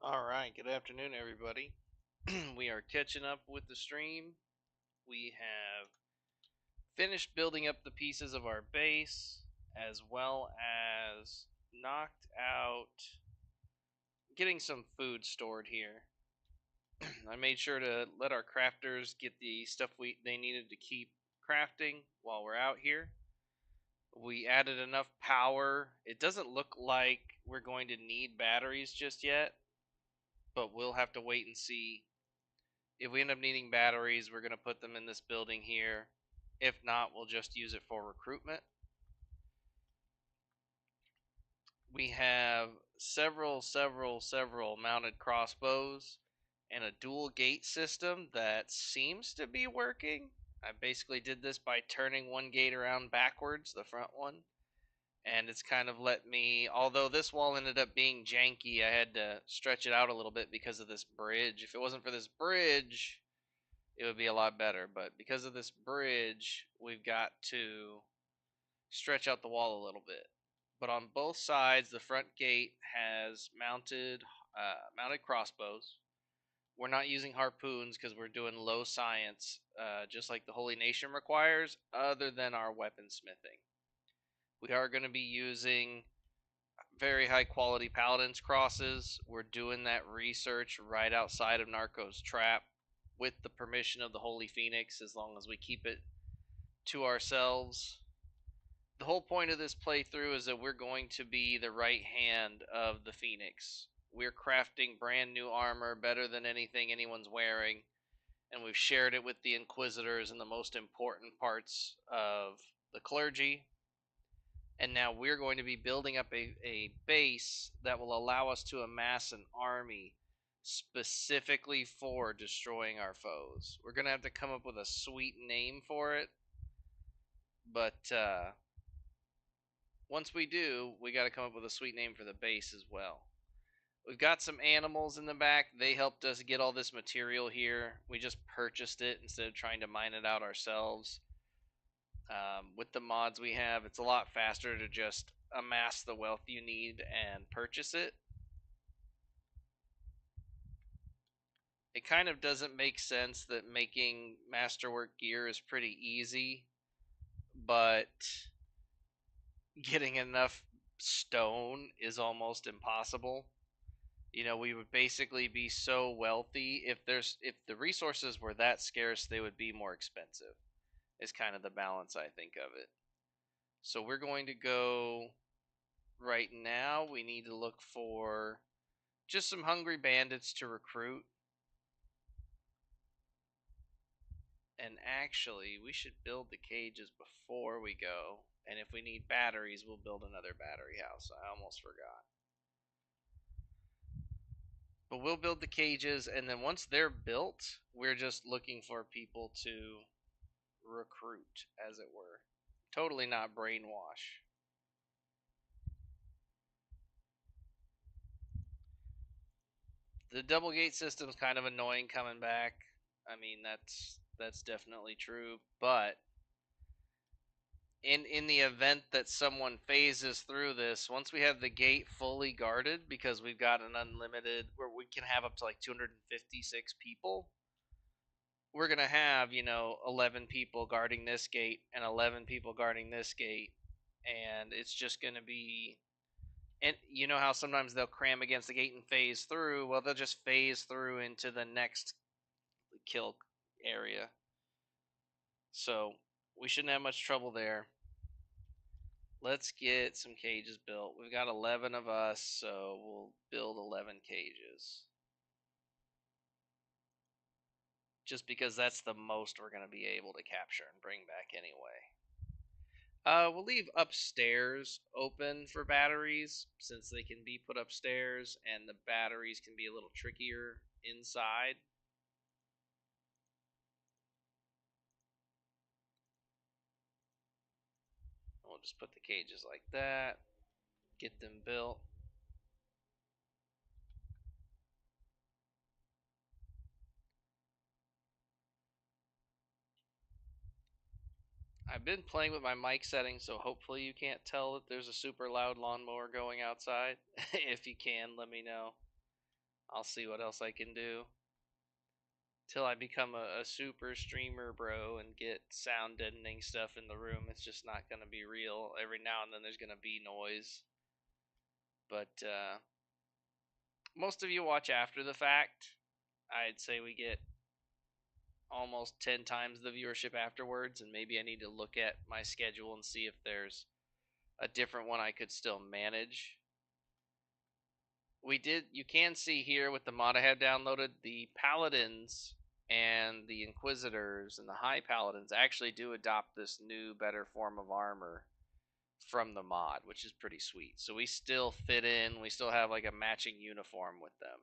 Alright, good afternoon, everybody. We are catching up with the stream. We have finished building up the pieces of our base, as well as knocked out getting some food stored here. I made sure to let our crafters get the stuff they needed to keep crafting while we're out here. We added enough power. It doesn't look like we're going to need batteries just yet, but we'll have to wait and see. If we end up needing batteries, we're going to put them in this building here. If not, we'll just use it for recruitment. We have several mounted crossbows and a dual gate system that seems to be working. I basically did this by turning one gate around backwards, the front one, and it's kind of let me, although this wall ended up being janky, I had to stretch it out a little bit because of this bridge. If it wasn't for this bridge, it would be a lot better. But because of this bridge, we've got to stretch out the wall a little bit. But on both sides, the front gate has mounted crossbows. We're not using harpoons because we're doing low science, just like the Holy Nation requires, other than our weaponsmithing. We are going to be using very high quality Paladins crosses. We're doing that research right outside of Narco's trap with the permission of the Holy Phoenix, as long as we keep it to ourselves. The whole point of this playthrough is that we're going to be the right hand of the Phoenix. We're crafting brand new armor, better than anything anyone's wearing, and we've shared it with the Inquisitors and the most important parts of the clergy. And now we're going to be building up a base that will allow us to amass an army specifically for destroying our foes. We're going to have to come up with a sweet name for it, but once we do, we got to come up with a sweet name for the base as well. We've got some animals in the back. They helped us get all this material here. We just purchased it instead of trying to mine it out ourselves. With the mods we have, it's a lot faster to just amass the wealth you need and purchase it. It kind of doesn't make sense that making masterwork gear is pretty easy, but getting enough stone is almost impossible. You know, we would basically be so wealthy if the resources were that scarce, they would be more expensive. Is kind of the balance I think of it. So we're going to go right now. We need to look for just some hungry bandits to recruit. And actually, we should build the cages before we go. And if we need batteries, we'll build another battery house. I almost forgot. But we'll build the cages, and then once they're built, we're just looking for people to recruit, as it were. Totally not brainwash. The double gate system's kind of annoying coming back. I mean, that's definitely true, but in the event that someone phases through this, once we have the gate fully guarded, because we've got an unlimited where we can have up to like 256 people, we're going to have, 11 people guarding this gate and 11 people guarding this gate, and it's just going to be, and you know how sometimes they'll cram against the gate and phase through. Well, they'll just phase through into the next kill area. So we shouldn't have much trouble there. Let's get some cages built. We've got 11 of us, so we'll build 11 cages. Just because that's the most we're going to be able to capture and bring back anyway. We'll leave upstairs open for batteries, since they can be put upstairs, and the batteries can be a little trickier inside. We'll just put the cages like that, get them built. I've been playing with my mic settings, so hopefully you can't tell that there's a super loud lawnmower going outside. If you can, let me know. I'll see what else I can do. Till I become a super streamer, bro, and get sound deadening stuff in the room. It's just not going to be real. Every now and then there's going to be noise. But most of you watch after the fact. I'd say we get almost 10 times the viewership afterwards, and maybe I need to look at my schedule and see if there's a different one I could still manage. You can see here with the mod I have downloaded, the Paladins and the Inquisitors and the High Paladins actually do adopt this new, better form of armor from the mod, which is pretty sweet. So we still fit in, we still have like a matching uniform with them.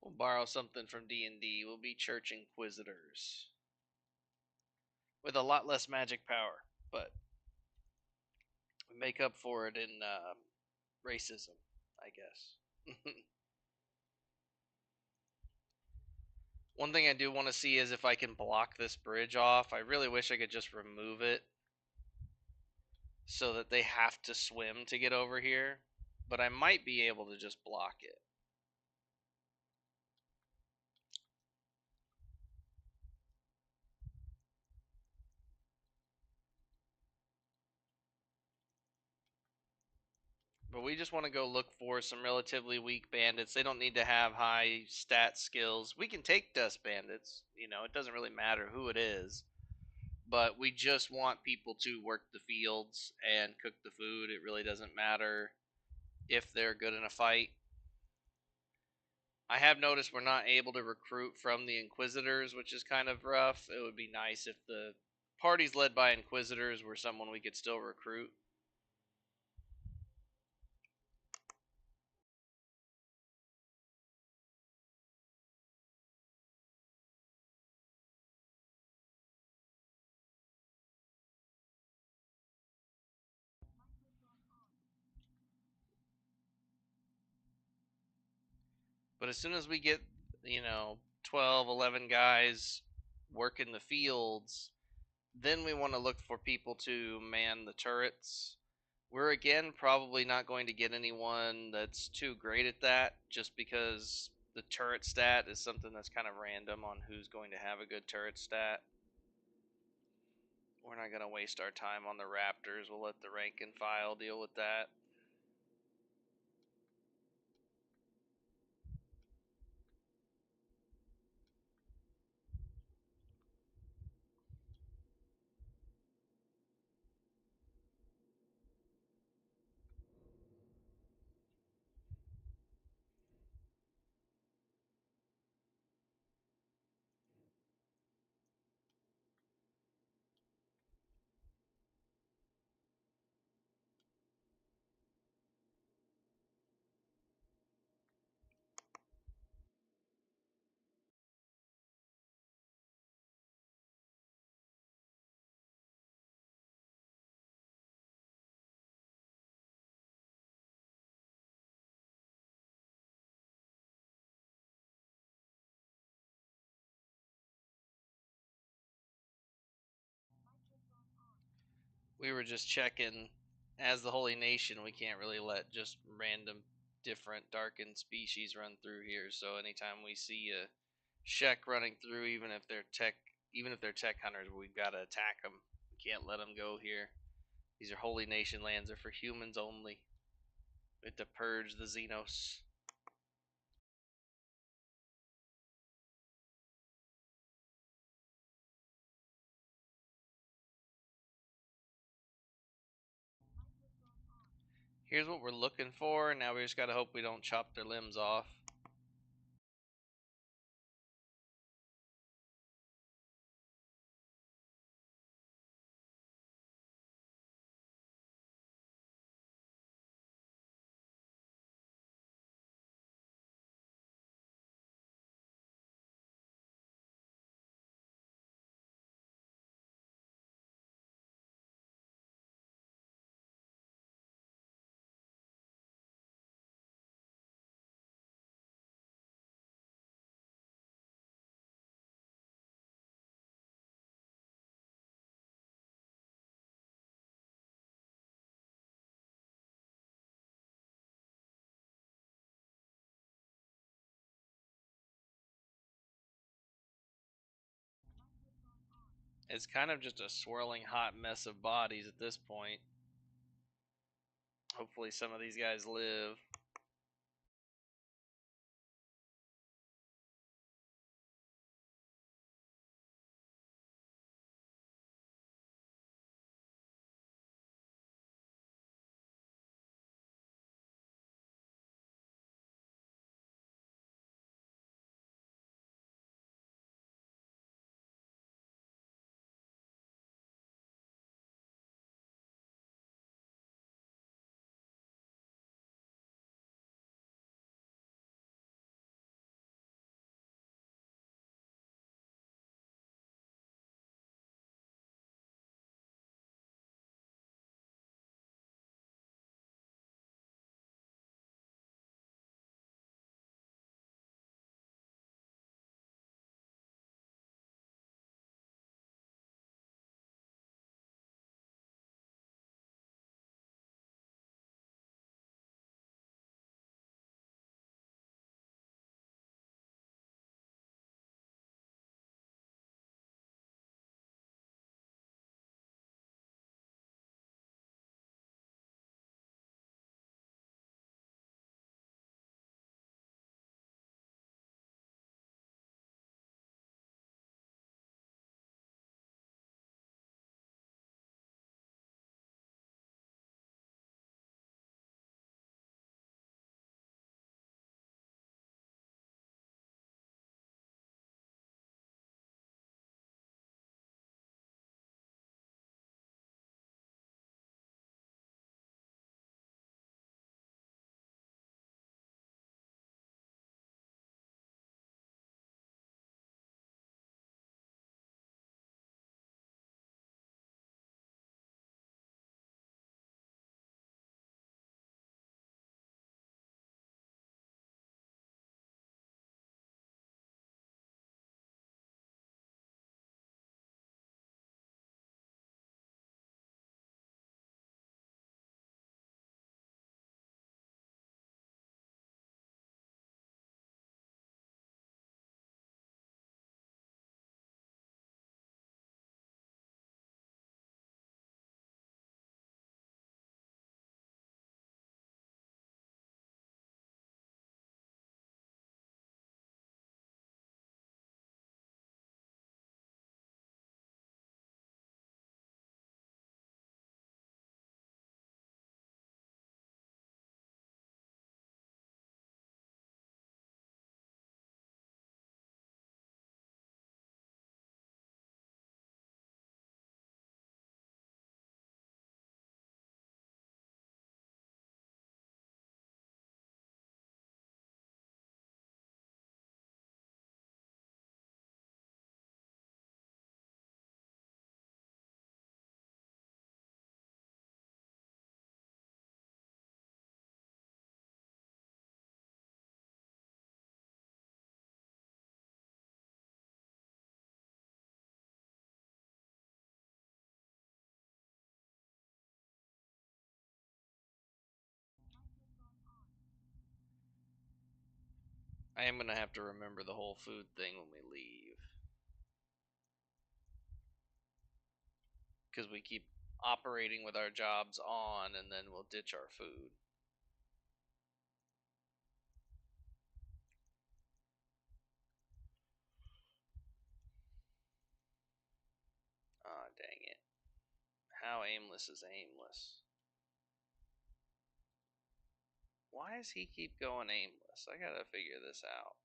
We'll borrow something from D&D. We'll be Church Inquisitors with a lot less magic power, but we make up for it in racism, I guess. One thing I do want to see is if I can block this bridge off. I really wish I could just remove it so that they have to swim to get over here, but I might be able to just block it. But we just want to go look for some relatively weak bandits. They don't need to have high stat skills. We can take dust bandits. You know, it doesn't really matter who it is. But we just want people to work the fields and cook the food. It really doesn't matter if they're good in a fight. I have noticed we're not able to recruit from the Inquisitors, which is kind of rough. It would be nice if the parties led by Inquisitors were someone we could still recruit. But as soon as we get, 12, 11 guys working the fields, then we want to look for people to man the turrets. We're again probably not going to get anyone that's too great at that, just because the turret stat is something that's kind of random on who's going to have a good turret stat. We're not going to waste our time on the Raptors. We'll let the rank and file deal with that. We were just checking, as the Holy Nation, we can't really let just random different darkened species run through here. So anytime we see a Shek running through, even if they're tech hunters, we've got to attack them. We can't let them go here. These are Holy Nation lands. They're for humans only. We have to purge the Xenos. Here's what we're looking for. Now we just gotta hope we don't chop their limbs off. It's kind of just a swirling hot mess of bodies at this point. Hopefully some of these guys live. I am going to have to remember the whole food thing when we leave. Because we keep operating with our jobs on and then we'll ditch our food. Ah, dang it. How aimless is aimless? Why does he keep going aimless? I gotta figure this out.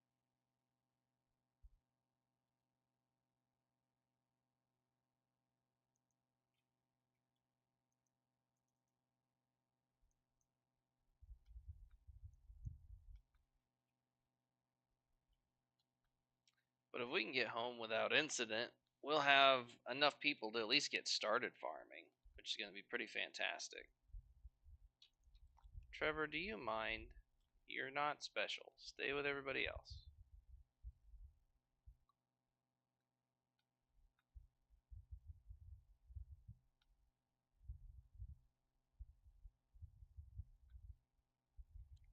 But if we can get home without incident, we'll have enough people to at least get started farming, which is going to be pretty fantastic. Trevor, do you mind? You're not special. Stay with everybody else.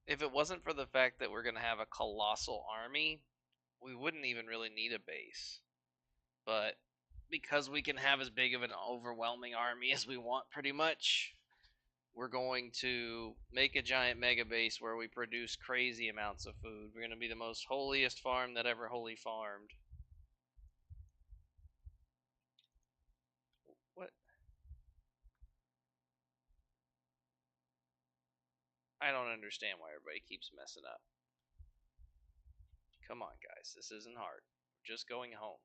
If it wasn't for the fact that we're going to have a colossal army, we wouldn't even really need a base. But because we can have as big of an overwhelming army as we want, pretty much, we're going to make a giant mega base where we produce crazy amounts of food. We're going to be the most holiest farm that ever holy farmed. What? I don't understand why everybody keeps messing up. Come on, guys. This isn't hard. We're just going home.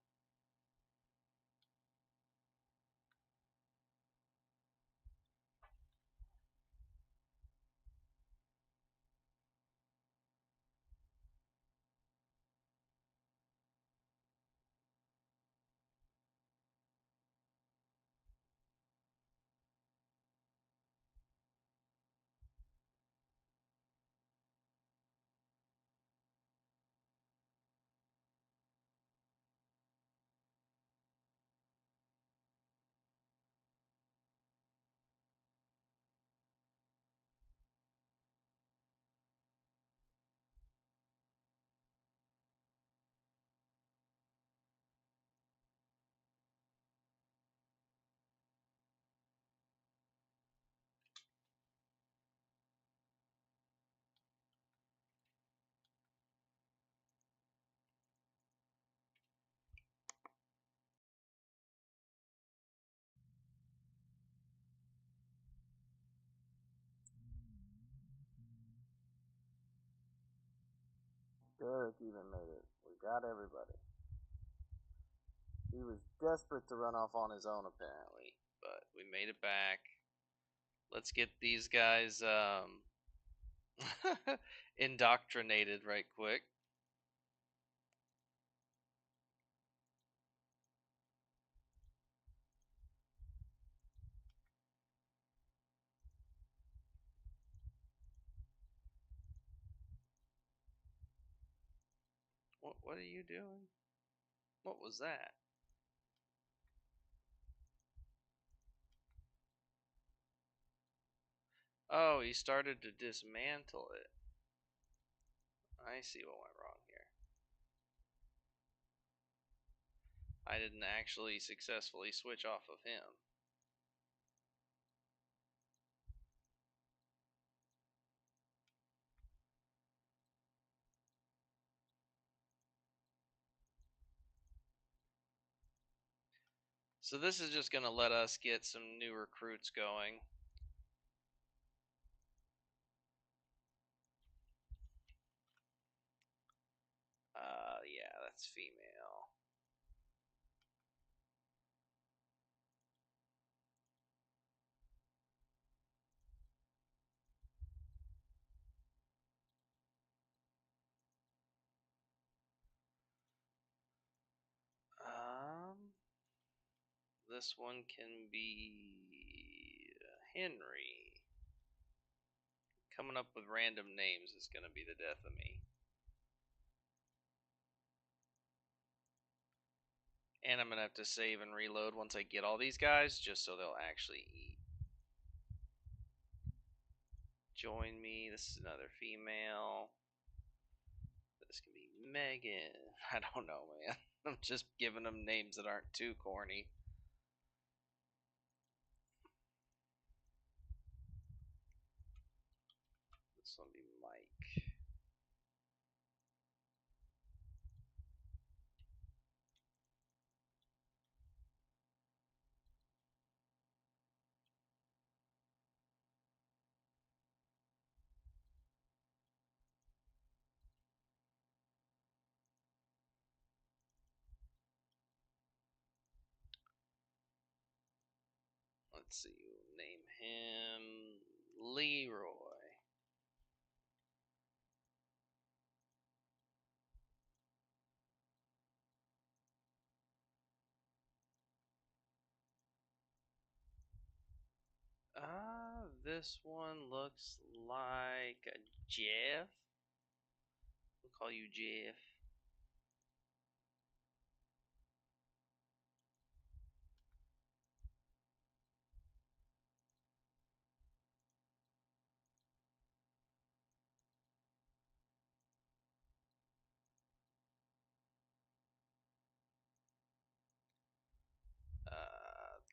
Derek even made it. We got everybody. He was desperate to run off on his own, apparently, but we made it back. Let's get these guys indoctrinated right quick. What are you doing? What was that? Oh, he started to dismantle it. I see what went wrong here. I didn't actually successfully switch off of him. So this is just going to let us get some new recruits going. Yeah, that's female. This one can be Henry. Coming up with random names is going to be the death of me. And I'm going to have to save and reload once I get all these guys, just so they'll actually eat. Join me. This is another female. This can be Megan. I don't know, man. I'm just giving them names that aren't too corny. This one be Mike. Let's see. We'll name him Leroy. This one looks like a Jeff. We'll call you Jeff.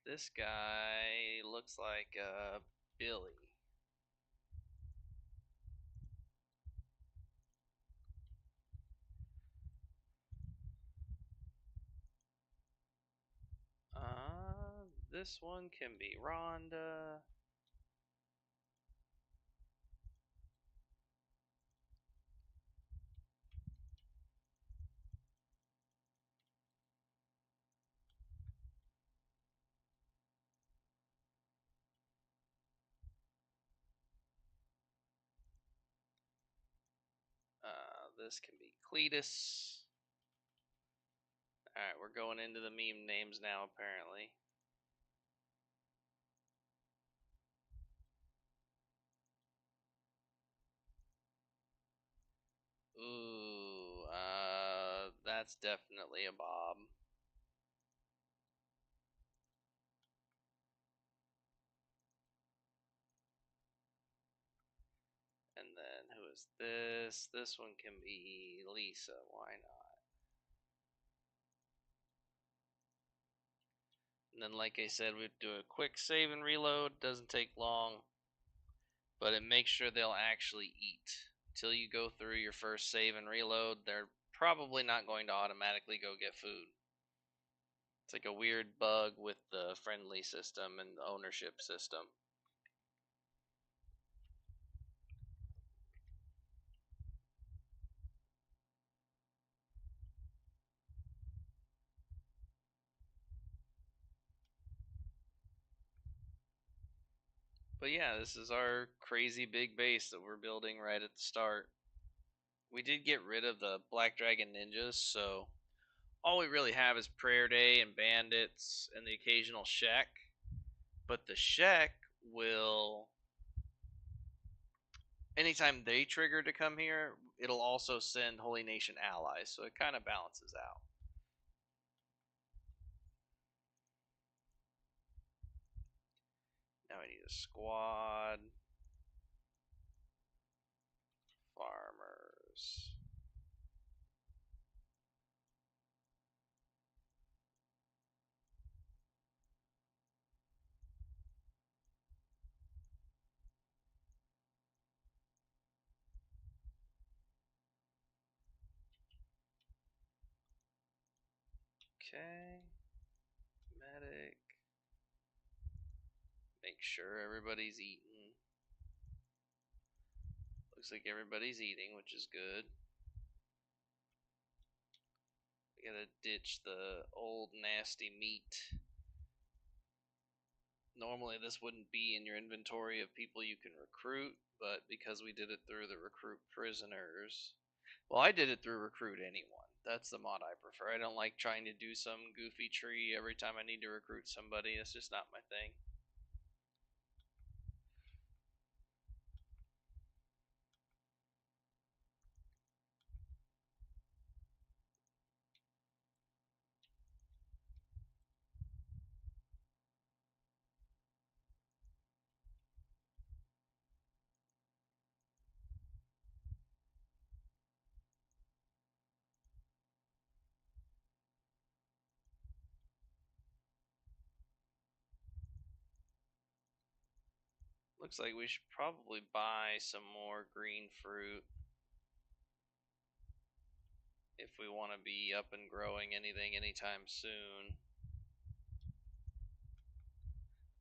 This guy looks like Billy. This one can be Rhonda. This can be Cletus. Alright, we're going into the meme names now, apparently. Ooh, that's definitely a Bob. And then who is this? This one can be Lisa. Why not? And then, like I said, we'd do a quick save and reload. Doesn't take long, but it makes sure they'll actually eat. Till you go through your first save and reload, they're probably not going to automatically go get food. It's like a weird bug with the friendly system and the ownership system. But yeah, this is our crazy big base that we're building right at the start. We did get rid of the Black Dragon Ninjas, so all we really have is Prayer Day and Bandits and the occasional Shek. But the Shek will, anytime they trigger to come here, it'll also send Holy Nation allies, so it kind of balances out. Now we need a squad. Farmers. Okay. Medic. Make sure everybody's eating. Looks like everybody's eating, which is good. We gotta ditch the old nasty meat. Normally this wouldn't be in your inventory of people you can recruit, but because we did it through the recruit prisoners, well, I did it through recruit anyone. That's the mod I prefer. I don't like trying to do some goofy tree every time I need to recruit somebody. That's just not my thing. Looks like we should probably buy some more green fruit if we want to be up and growing anything anytime soon.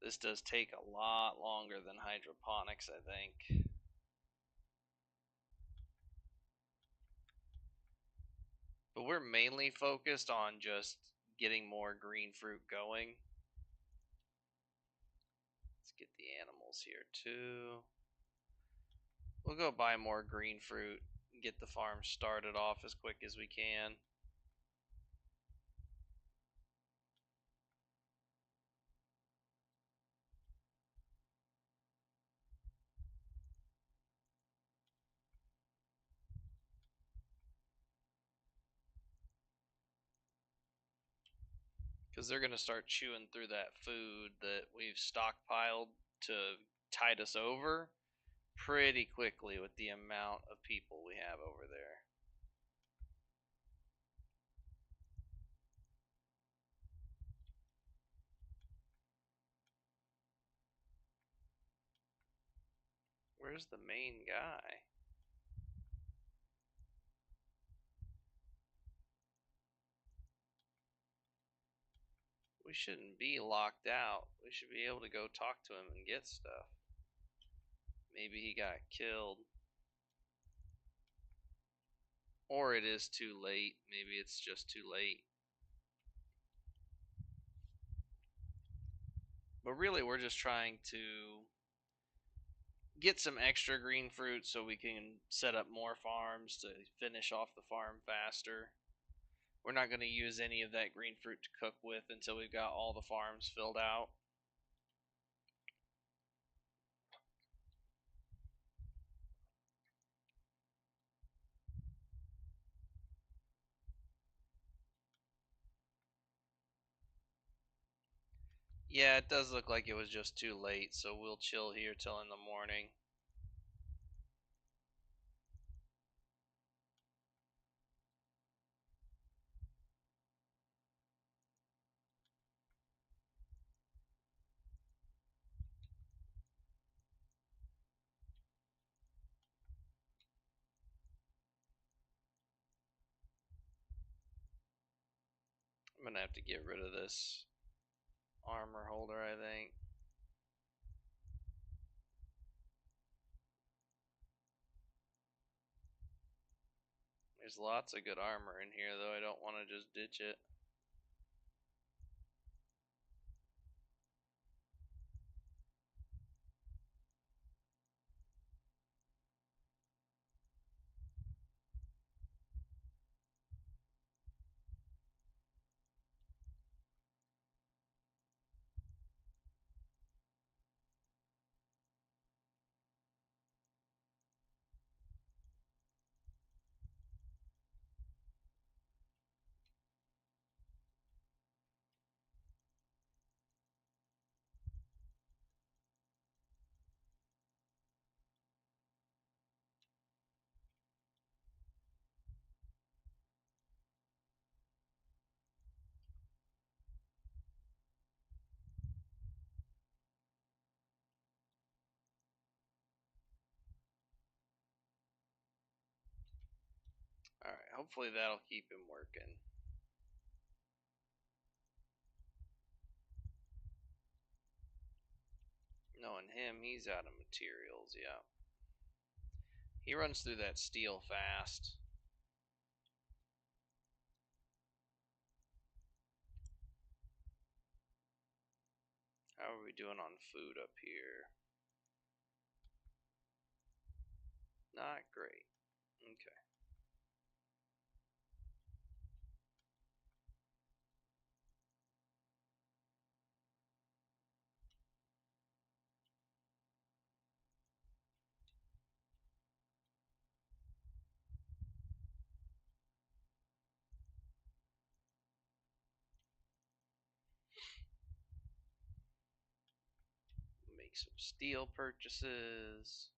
This does take a lot longer than hydroponics, I think. But we're mainly focused on just getting more green fruit going. Let's get the animals here too. We'll go buy more green fruit and get the farm started off as quick as we can. Because they're going to start chewing through that food that we've stockpiled to tide us over pretty quickly with the amount of people we have over there. Where's the main guy? We shouldn't be locked out. We should be able to go talk to him and get stuff. Maybe he got killed. Or it is too late. Maybe it's just too late. But really, we're just trying to get some extra green fruit so we can set up more farms to finish off the farm faster. We're not going to use any of that green fruit to cook with until we've got all the farms filled out. Yeah, it does look like it was just too late, so we'll chill here till in the morning. I'm going to have to get rid of this armor holder, I think. There's lots of good armor in here, though I don't want to just ditch it. Alright, hopefully that'll keep him working. Knowing him, he's out of materials, yeah. He runs through that steel fast. How are we doing on food up here? Not great. Okay. Make some steel purchases.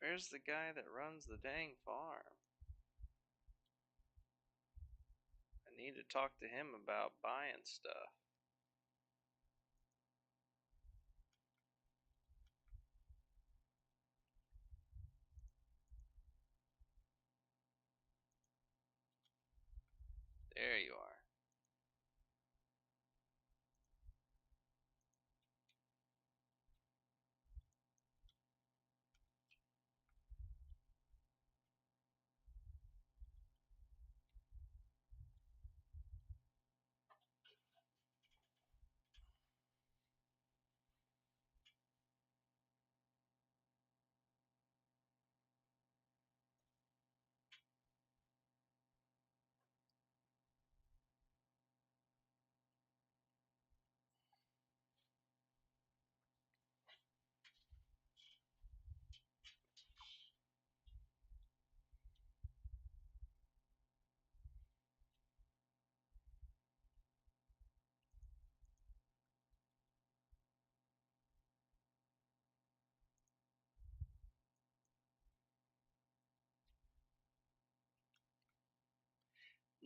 Where's the guy that runs the dang farm? I need to talk to him about buying stuff. There you are.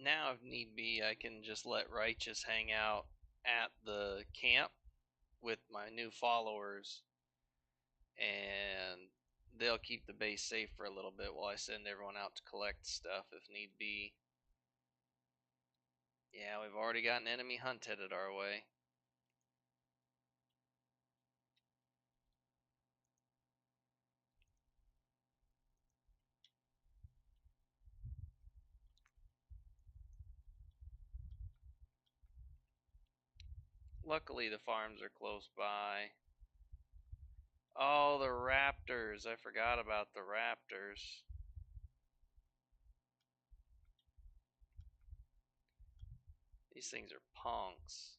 Now, if need be, I can just let Righteous hang out at the camp with my new followers, and they'll keep the base safe for a little bit while I send everyone out to collect stuff if need be. Yeah, we've already got an enemy hunt headed our way. Luckily, the farms are close by. Oh, the raptors. I forgot about the raptors. These things are punks.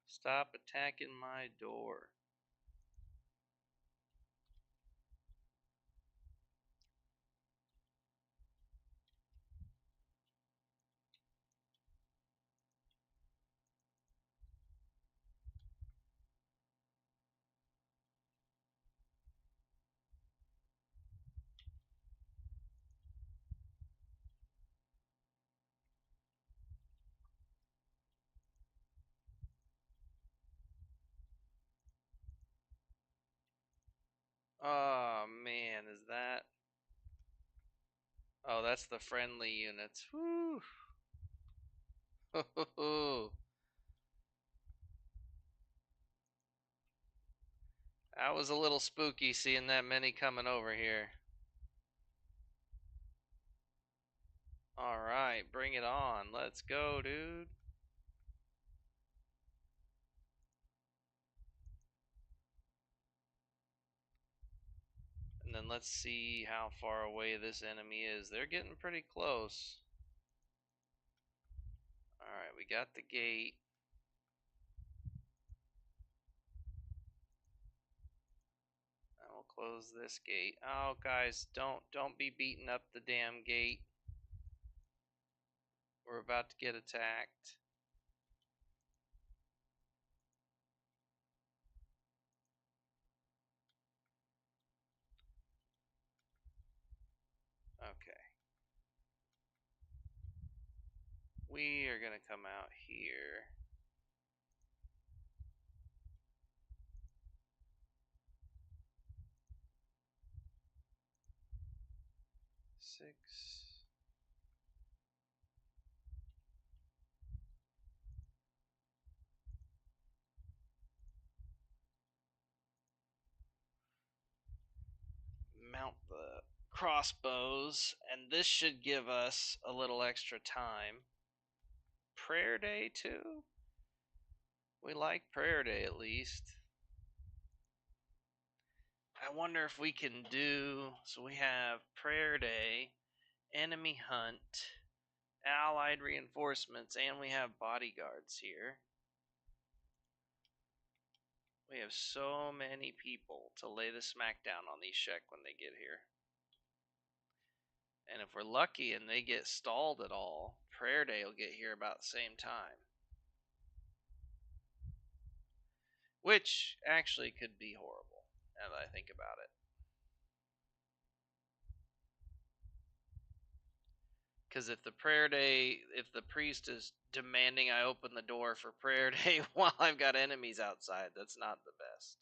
Stop attacking my door. Oh man, is that? Oh, that's the friendly units. Whew. That was a little spooky seeing that many coming over here. Alright, bring it on. Let's go, dude. And then let's see how far away this enemy is. They're getting pretty close. Alright, we got the gate. I will close this gate. Oh, guys, don't be beating up the damn gate. We're about to get attacked. Okay. We are gonna come out here. Six. Mount the crossbows, and this should give us a little extra time. Prayer day too? We like prayer day at least. I wonder if we can do, so we have prayer day, enemy hunt, allied reinforcements, and we have bodyguards here. We have so many people to lay the smackdown on these Shek when they get here. And if we're lucky and they get stalled at all, prayer day will get here about the same time. Which actually could be horrible, now that I think about it. Because if the prayer day, if the priest is demanding I open the door for prayer day while I've got enemies outside, that's not the best.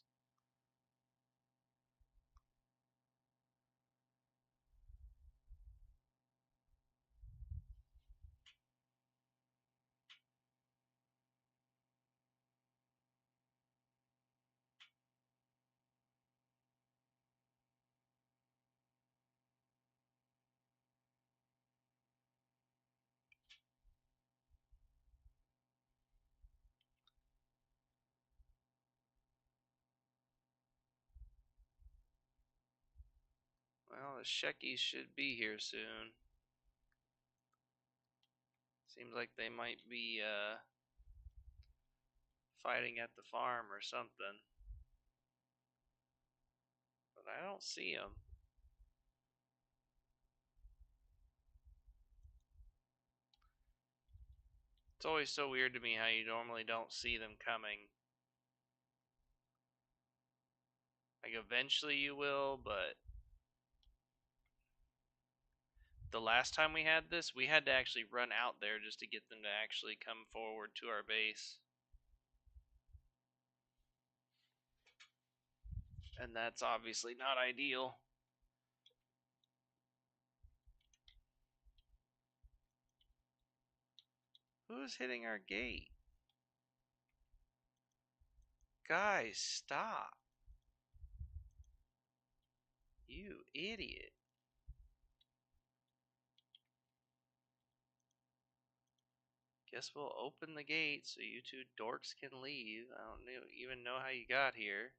Well, the Shekis should be here soon. Seems like they might be fighting at the farm or something. But I don't see them. It's always so weird to me how you normally don't see them coming. Like eventually you will, but The last time we had this, we had to actually run out there just to get them to actually come forward to our base. And that's obviously not ideal. Who's hitting our gate? Guys, stop. You idiot. Guess we'll open the gate so you two dorks can leave. I don't even know how you got here.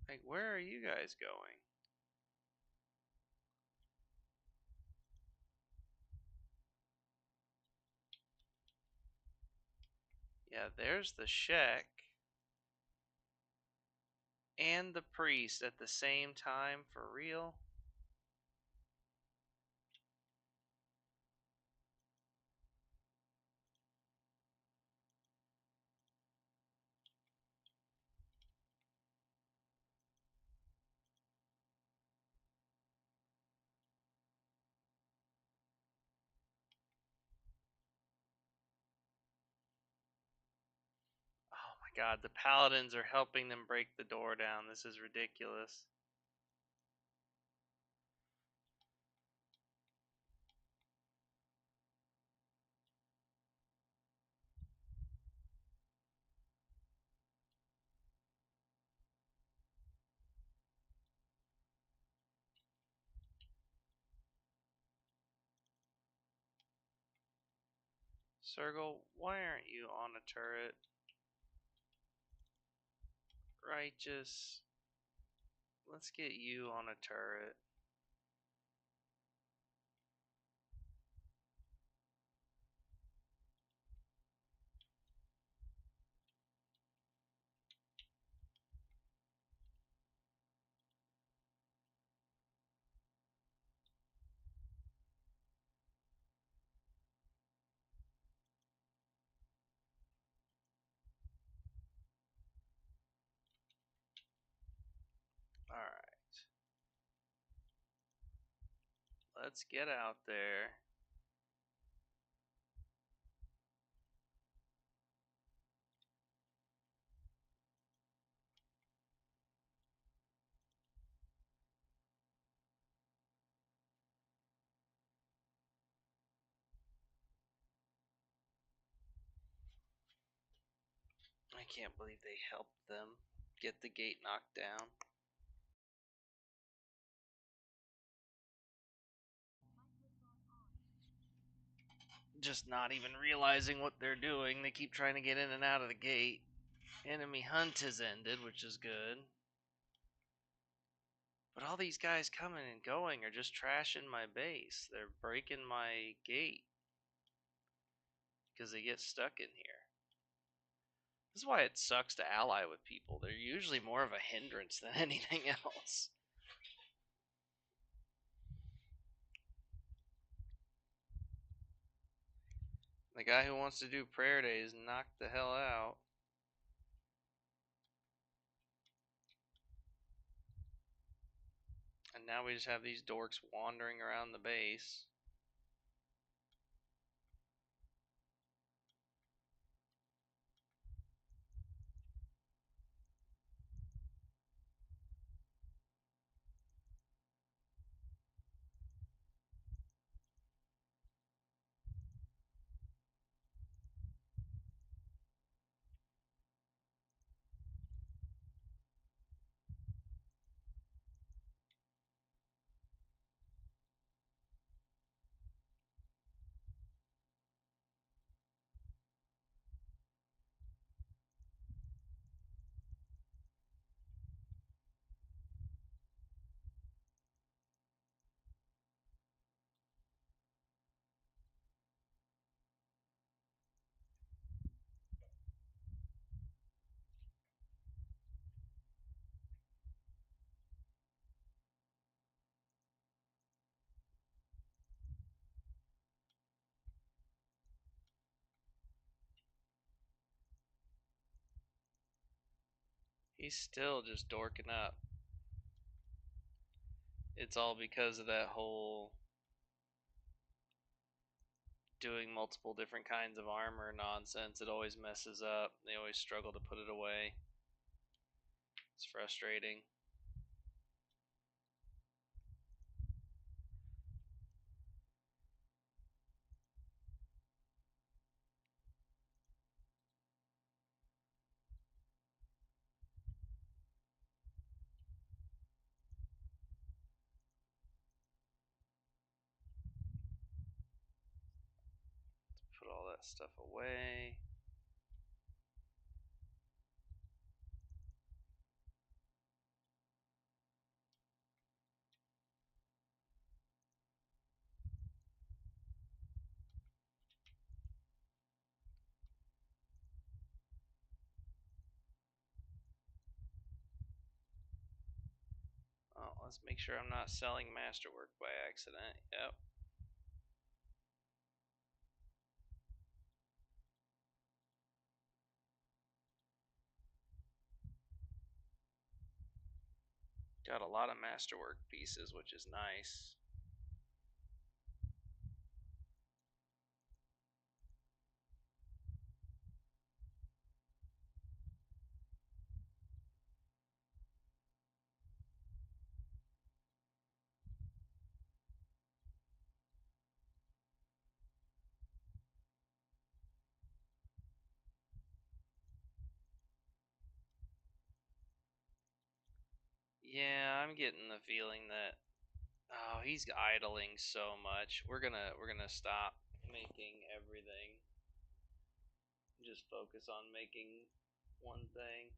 Like, where are you guys going? Yeah, there's the Shek and the priest at the same time, for real? Oh my god, the Paladins are helping them break the door down. This is ridiculous. Circle, why aren't you on a turret? Righteous. Let's get you on a turret. Alright. Let's get out there. I can't believe they helped them get the gate knocked down. Just not even realizing what they're doing. They keep trying to get in and out of the gate. Enemy hunt has ended, which is good. But all these guys coming and going are just trashing my base. They're breaking my gate because they get stuck in here. This is why it sucks to ally with people. They're usually more of a hindrance than anything else. The guy who wants to do prayer days knocked the hell out. And now we just have these dorks wandering around the base. He's still just dorking up. It's all because of that whole doing multiple different kinds of armor nonsense. It always messes up. They always struggle to put it away. It's frustrating. Put all that stuff away. Oh, let's make sure I'm not selling masterwork by accident. Yep. Got a lot of masterwork pieces, which is nice. Yeah, I'm getting the feeling that he's idling so much. We're gonna stop making everything. Just focus on making one thing.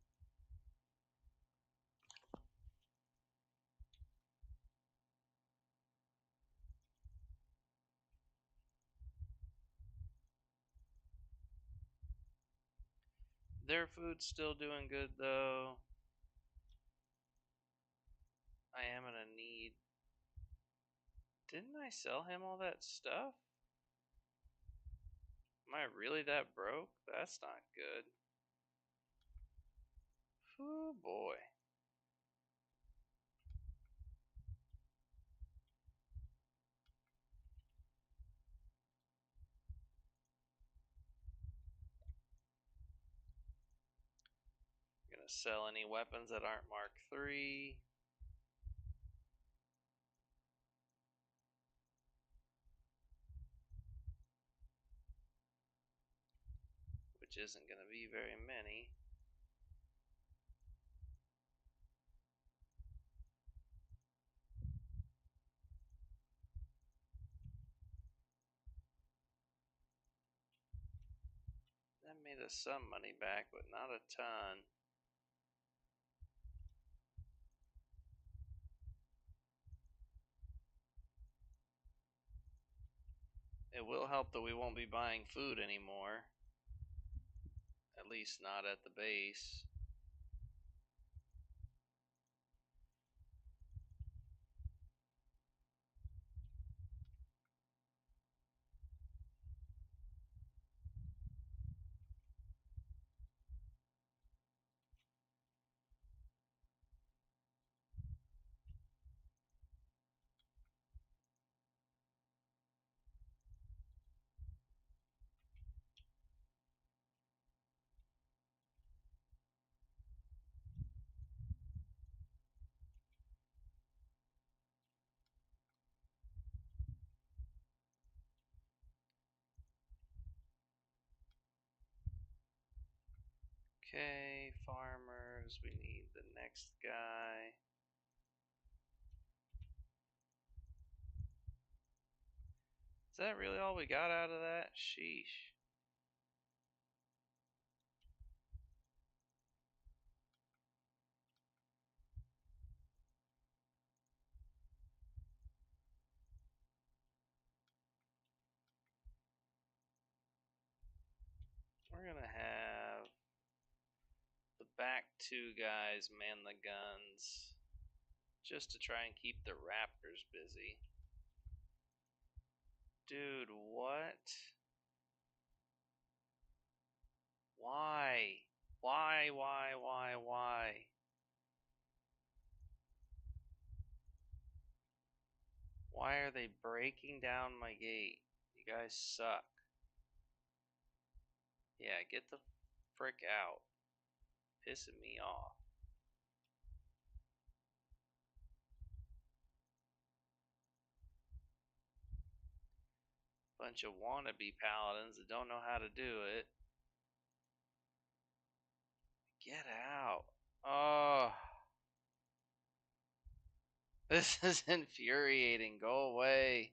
Their food's still doing good though. I am gonna need. Didn't I sell him all that stuff? Am I really that broke? That's not good. Oh boy. I'm gonna sell any weapons that aren't Mark III. Which isn't gonna be very many. That made us some money back, but not a ton. It will help that we won't be buying food anymore. At least not at the base. Okay, farmers, we need the next guy. Is that really all we got out of that? Sheesh. We're gonna have the back two guys man the guns just to try and keep the Raptors busy. Dude, what? Why? Why? Why are they breaking down my gate? You guys suck. Yeah, get the frick out. Pissing me off. Bunch of wannabe paladins that don't know how to do it. Get out. Oh. This is infuriating. Go away.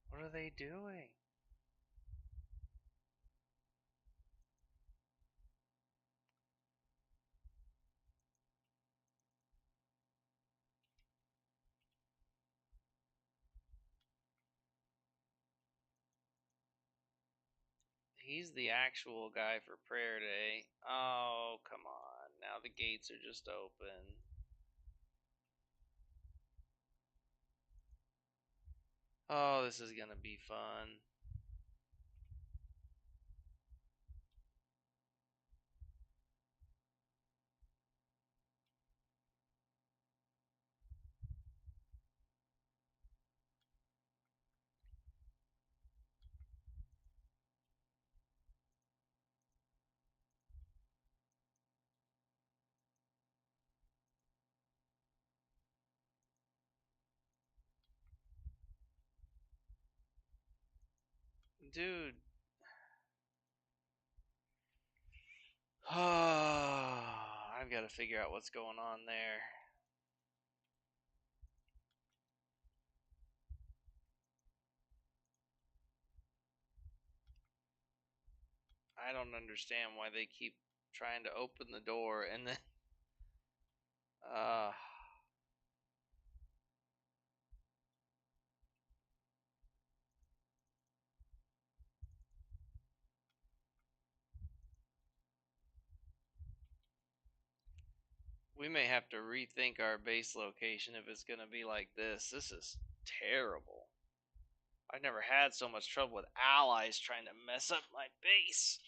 What are they doing? He's the actual guy for prayer day. Oh, come on. Now the gates are just open. Oh, this is gonna be fun. Dude. I've got to figure out what's going on there. I don't understand why they keep trying to open the door and then. Uh, we may have to rethink our base location if it's going to be like this. This is terrible. I've never had so much trouble with allies trying to mess up my base.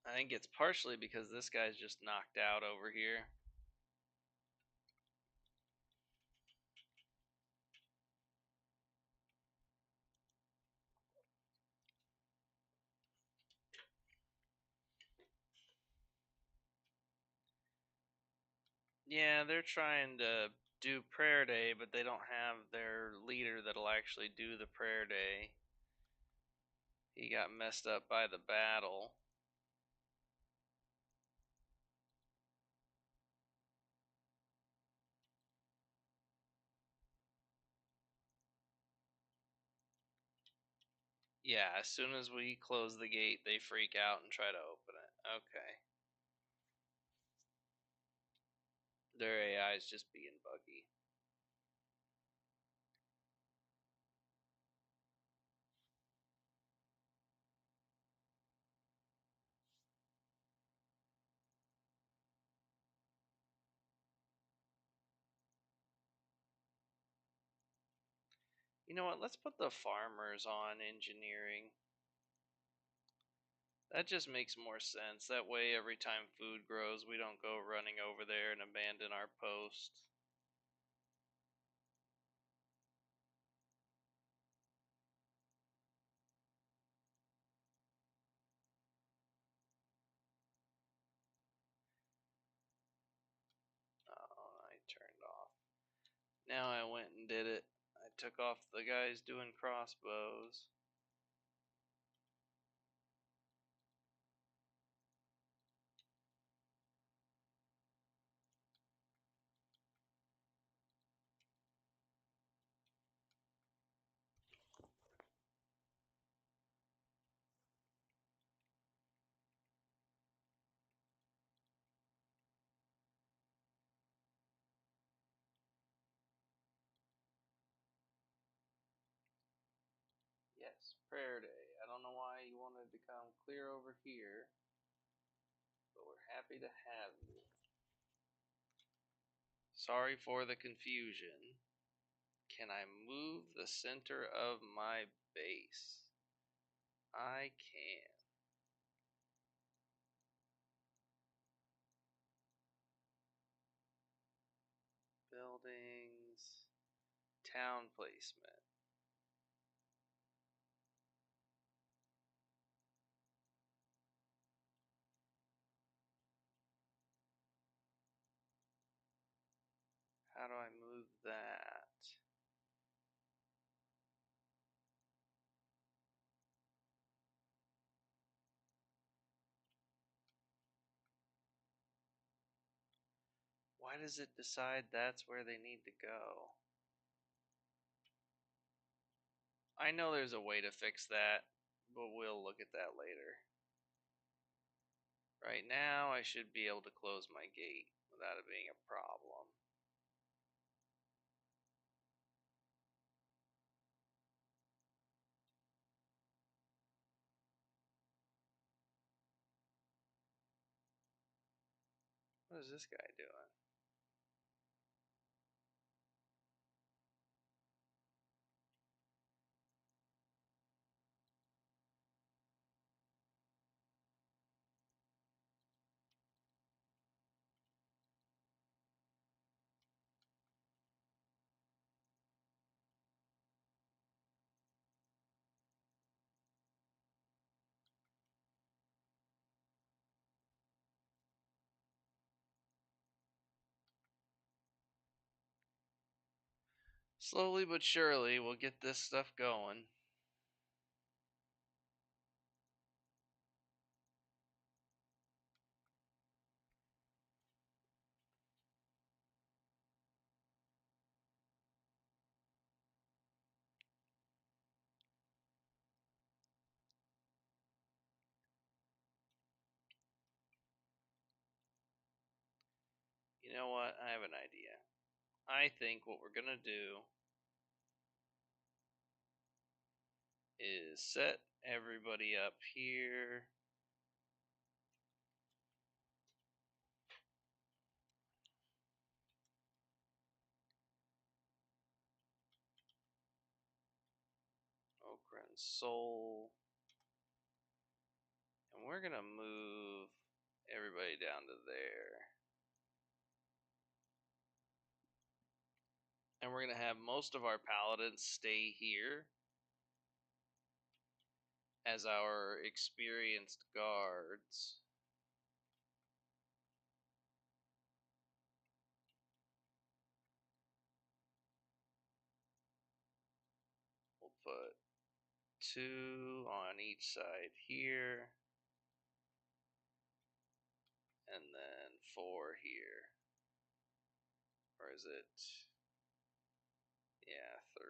I think it's partially because this guy's just knocked out over here. Yeah, they're trying to do prayer day, but they don't have their leader that'll actually do the prayer day. He got messed up by the battle. Yeah, as soon as we close the gate, they freak out and try to open it. Okay. Their AI is just being buggy. You know what? Let's put the farmers on engineering. That just makes more sense. That way, every time food grows, we don't go running over there and abandon our post. Oh, I turned off. Now I went and did it. I took off the guys doing crossbows. Yes, prayer day. I don't know know why you wanted to come clear over here, but we're happy to have you. Sorry for the confusion. Can I move the center of my base? I can. Buildings, town placement. How do I move that? Why does it decide that's where they need to go? I know there's a way to fix that, but we'll look at that later. Right now, I should be able to close my gate without it being a problem. What is this guy doing? Slowly but surely, we'll get this stuff going. You know what? I have an idea. I think what we're going to do is set everybody up here. Okra and Soul. And we're going to move everybody down to there. And we're going to have most of our Paladins stay here as our experienced guards. We'll put 2 on each side here. And then 4 here. Or is it? Yeah, 3.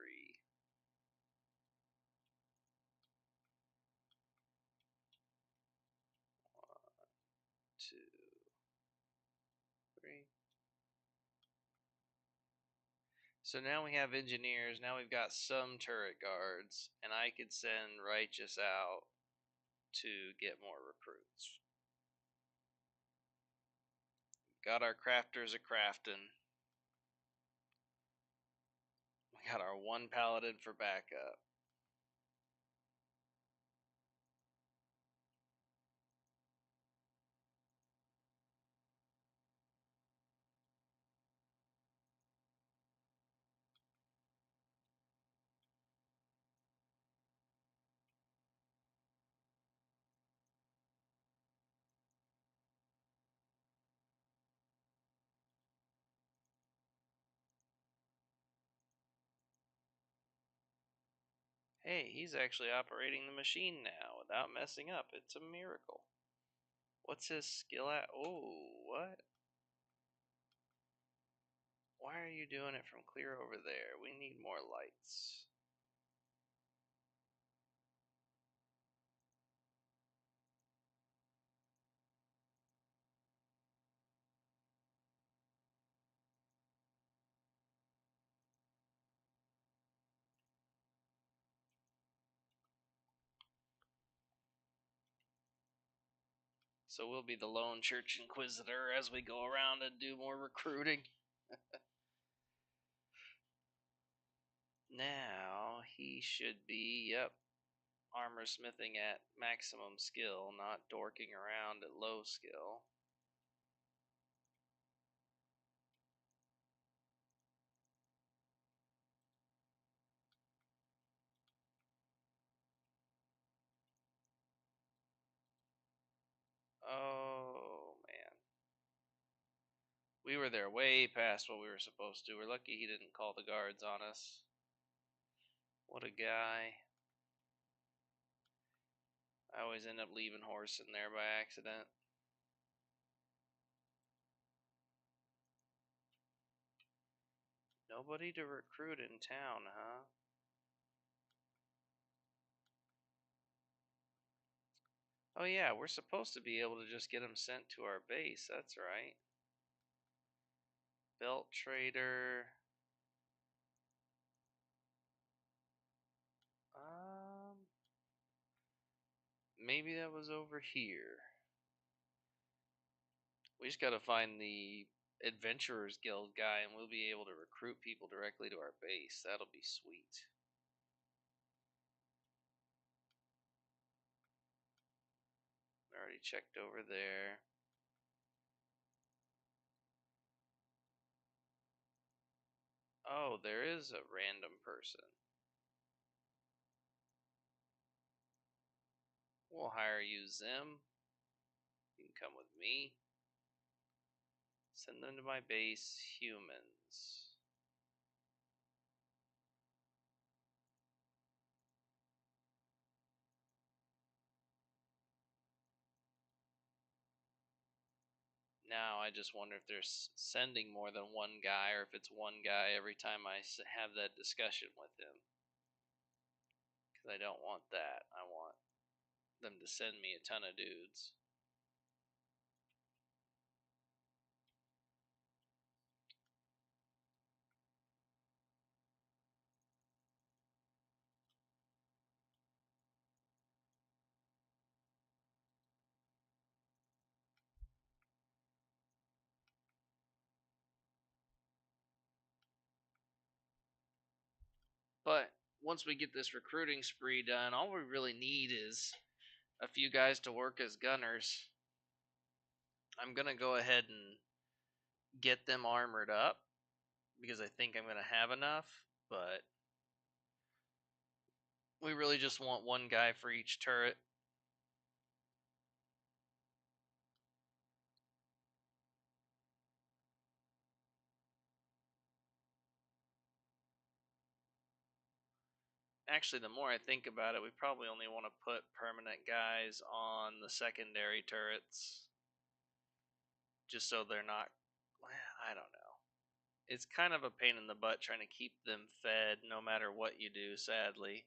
1, 2, 3. So now we have engineers. Now we've got some turret guards. And I could send Righteous out to get more recruits. Got our crafters a crafting. We got our 1 paladin for backup. Hey, he's actually operating the machine now without messing up. It's a miracle. What's his skill at? Oh, what? Why are you doing it from clear over there? We need more lights. So we'll be the lone church inquisitor as we go around and do more recruiting. Now he should be, yep, armor smithing at maximum skill, not dorking around at low skill. Oh, man. We were there way past what we were supposed to. We're lucky he didn't call the guards on us. What a guy. I always end up leaving horse in there by accident. Nobody to recruit in town, huh? Oh yeah, we're supposed to be able to just get them sent to our base. That's right. Belt trader. Maybe that was over here. We just gotta find the Adventurers Guild guy and we'll be able to recruit people directly to our base. That'll be sweet. Already checked over there. Oh, there is a random person. We'll hire you, Zim. You can come with me. Send them to my base, humans. Now I just wonder if they're sending more than one guy or if it's one guy every time I have that discussion with him. Because I don't want that. I want them to send me a ton of dudes. But once we get this recruiting spree done, all we really need is a few guys to work as gunners. I'm going to go ahead and get them armored up because I think I'm going to have enough, but we really just want one guy for each turret. Actually, the more I think about it, we probably only want to put permanent guys on the secondary turrets. Just so they're not, I don't know. It's kind of a pain in the butt trying to keep them fed no matter what you do, sadly.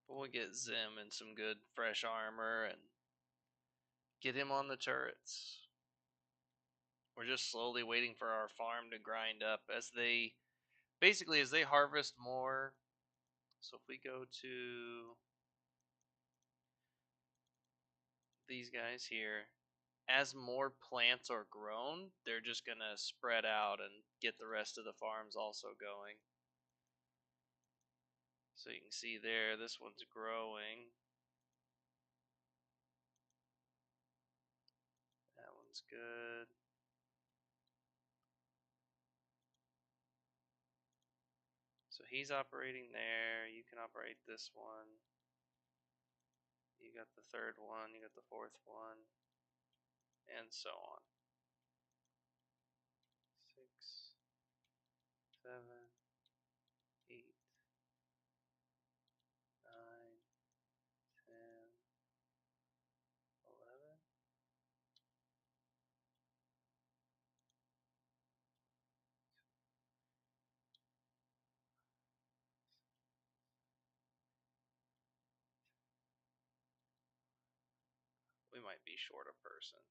But we'll get Zim in some good fresh armor and get him on the turrets. We're just slowly waiting for our farm to grind up as they harvest more. So if we go to these guys here, as more plants are grown, they're just going to spread out and get the rest of the farms also going. So you can see there, this one's growing. That one's good. So he's operating there. You can operate this one. You got the third one. You got the fourth one. And so on. 6, 7, 8, 9, 10, 11. be short a person.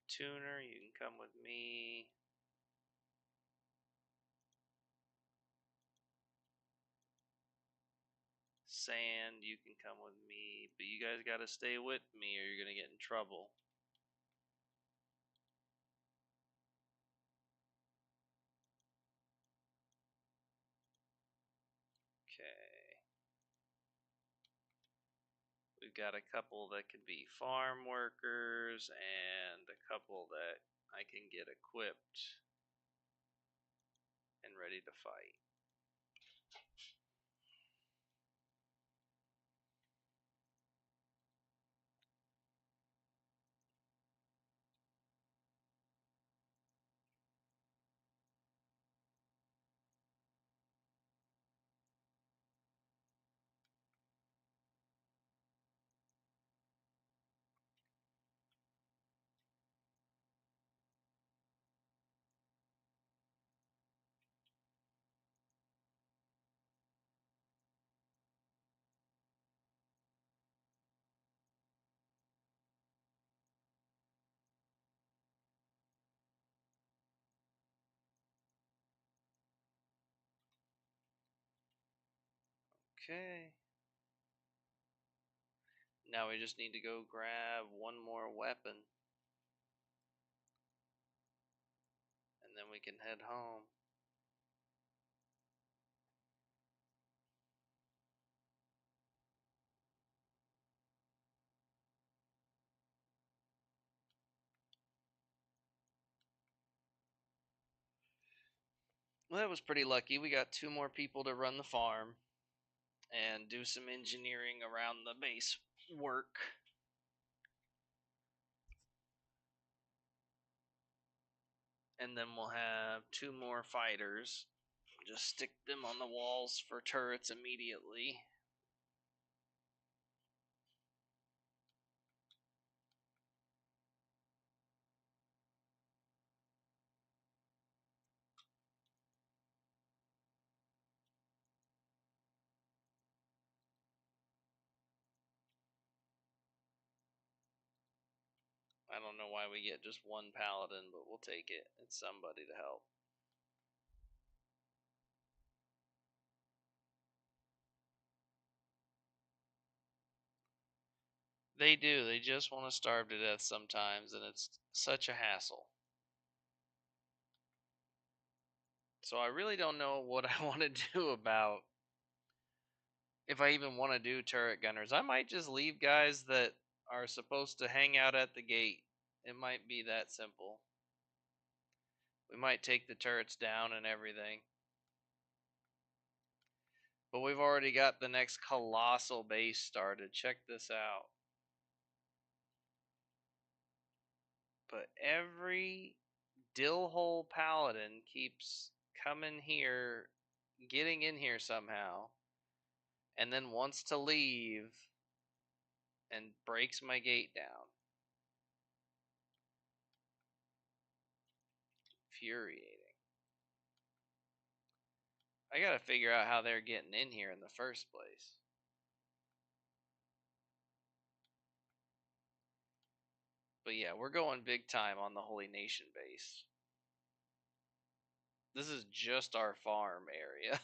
Tuner, you can come with me. Sand, you can come with me, but you guys gotta stay with me or you're gonna get in trouble. Okay. We've got a couple that could be farm workers and a couple that I can get equipped and ready to fight. Okay. Now we just need to go grab one more weapon. And then we can head home. Well, that was pretty lucky. We got 2 more people to run the farm and do some engineering around the base work. And then we'll have 2 more fighters. Just stick them on the walls for turrets immediately. I don't know why we get just 1 paladin, but we'll take it. It's somebody to help. They do. They just want to starve to death sometimes, and it's such a hassle. So I really don't know what I want to do about if I even want to do turret gunners. I might just leave guys that are supposed to hang out at the gate. It might be that simple. We might take the turrets down and everything. But we've already got the next colossal base started. Check this out. But every dillhole paladin keeps coming here, getting in here somehow, and then wants to leave and breaks my gate down. Infuriating. I gotta figure out how they're getting in here in the first place. But yeah, we're going big time on the Holy Nation base. This is just our farm area.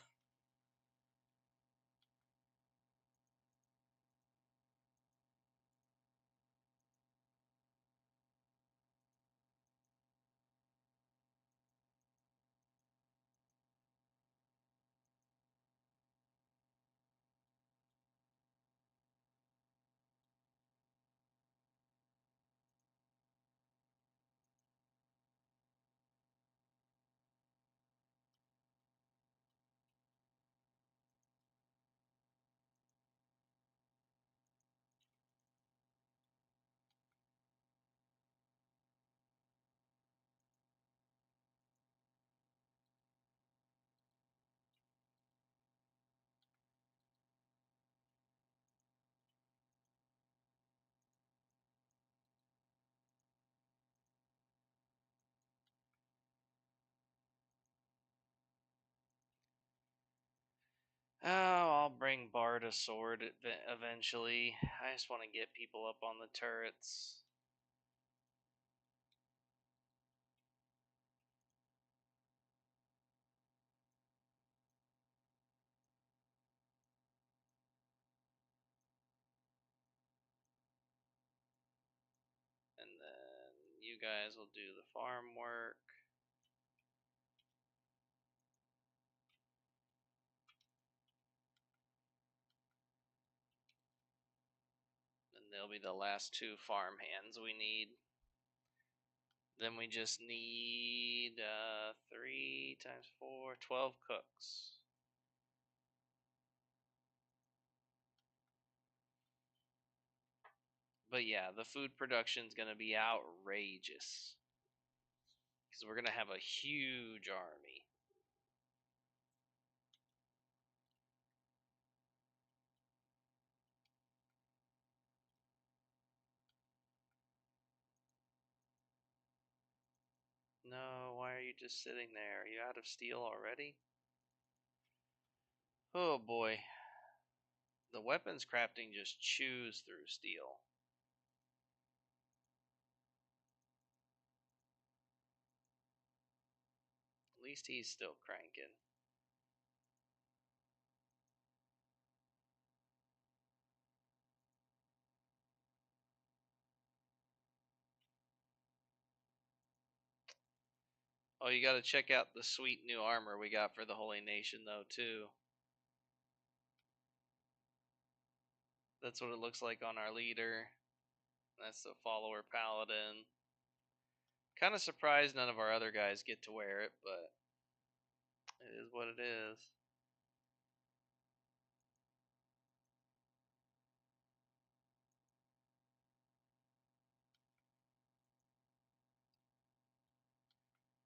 Oh, I'll bring Bard a sword eventually. I just want to get people up on the turrets. And then you guys will do the farm work. And they'll be the last two farm hands we need. Then we just need 3 times 4, 12 cooks. But yeah, the food production is going to be outrageous. Because we're going to have a huge army. No, why are you just sitting there? Are you out of steel already? Oh boy. The weapons crafting just chews through steel. At least he's still cranking. Oh, you got to check out the sweet new armor we got for the Holy Nation, though, too. That's what it looks like on our leader. That's the follower Paladin. Kind of surprised none of our other guys get to wear it, but it is what it is.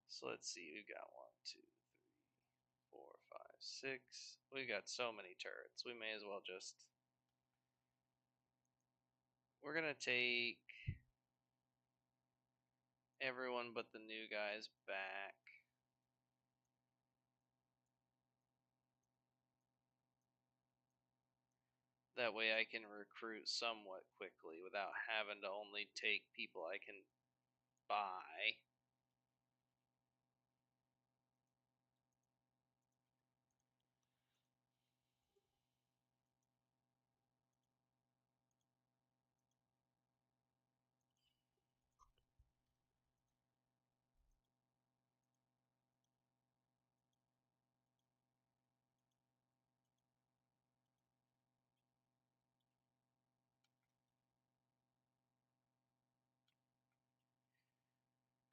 So let's see. We got 1, 2, 3, 4, 5, 6. We got so many turrets. We may as well just. We're gonna take everyone but the new guys back. That way I can recruit somewhat quickly without having to only take people I can buy.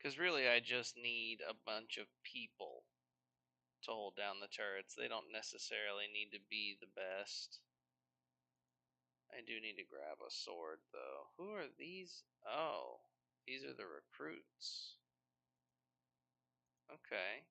Because really, I just need a bunch of people to hold down the turrets. They don't necessarily need to be the best. I do need to grab a sword, though. Who are these? Oh, these are the recruits. Okay.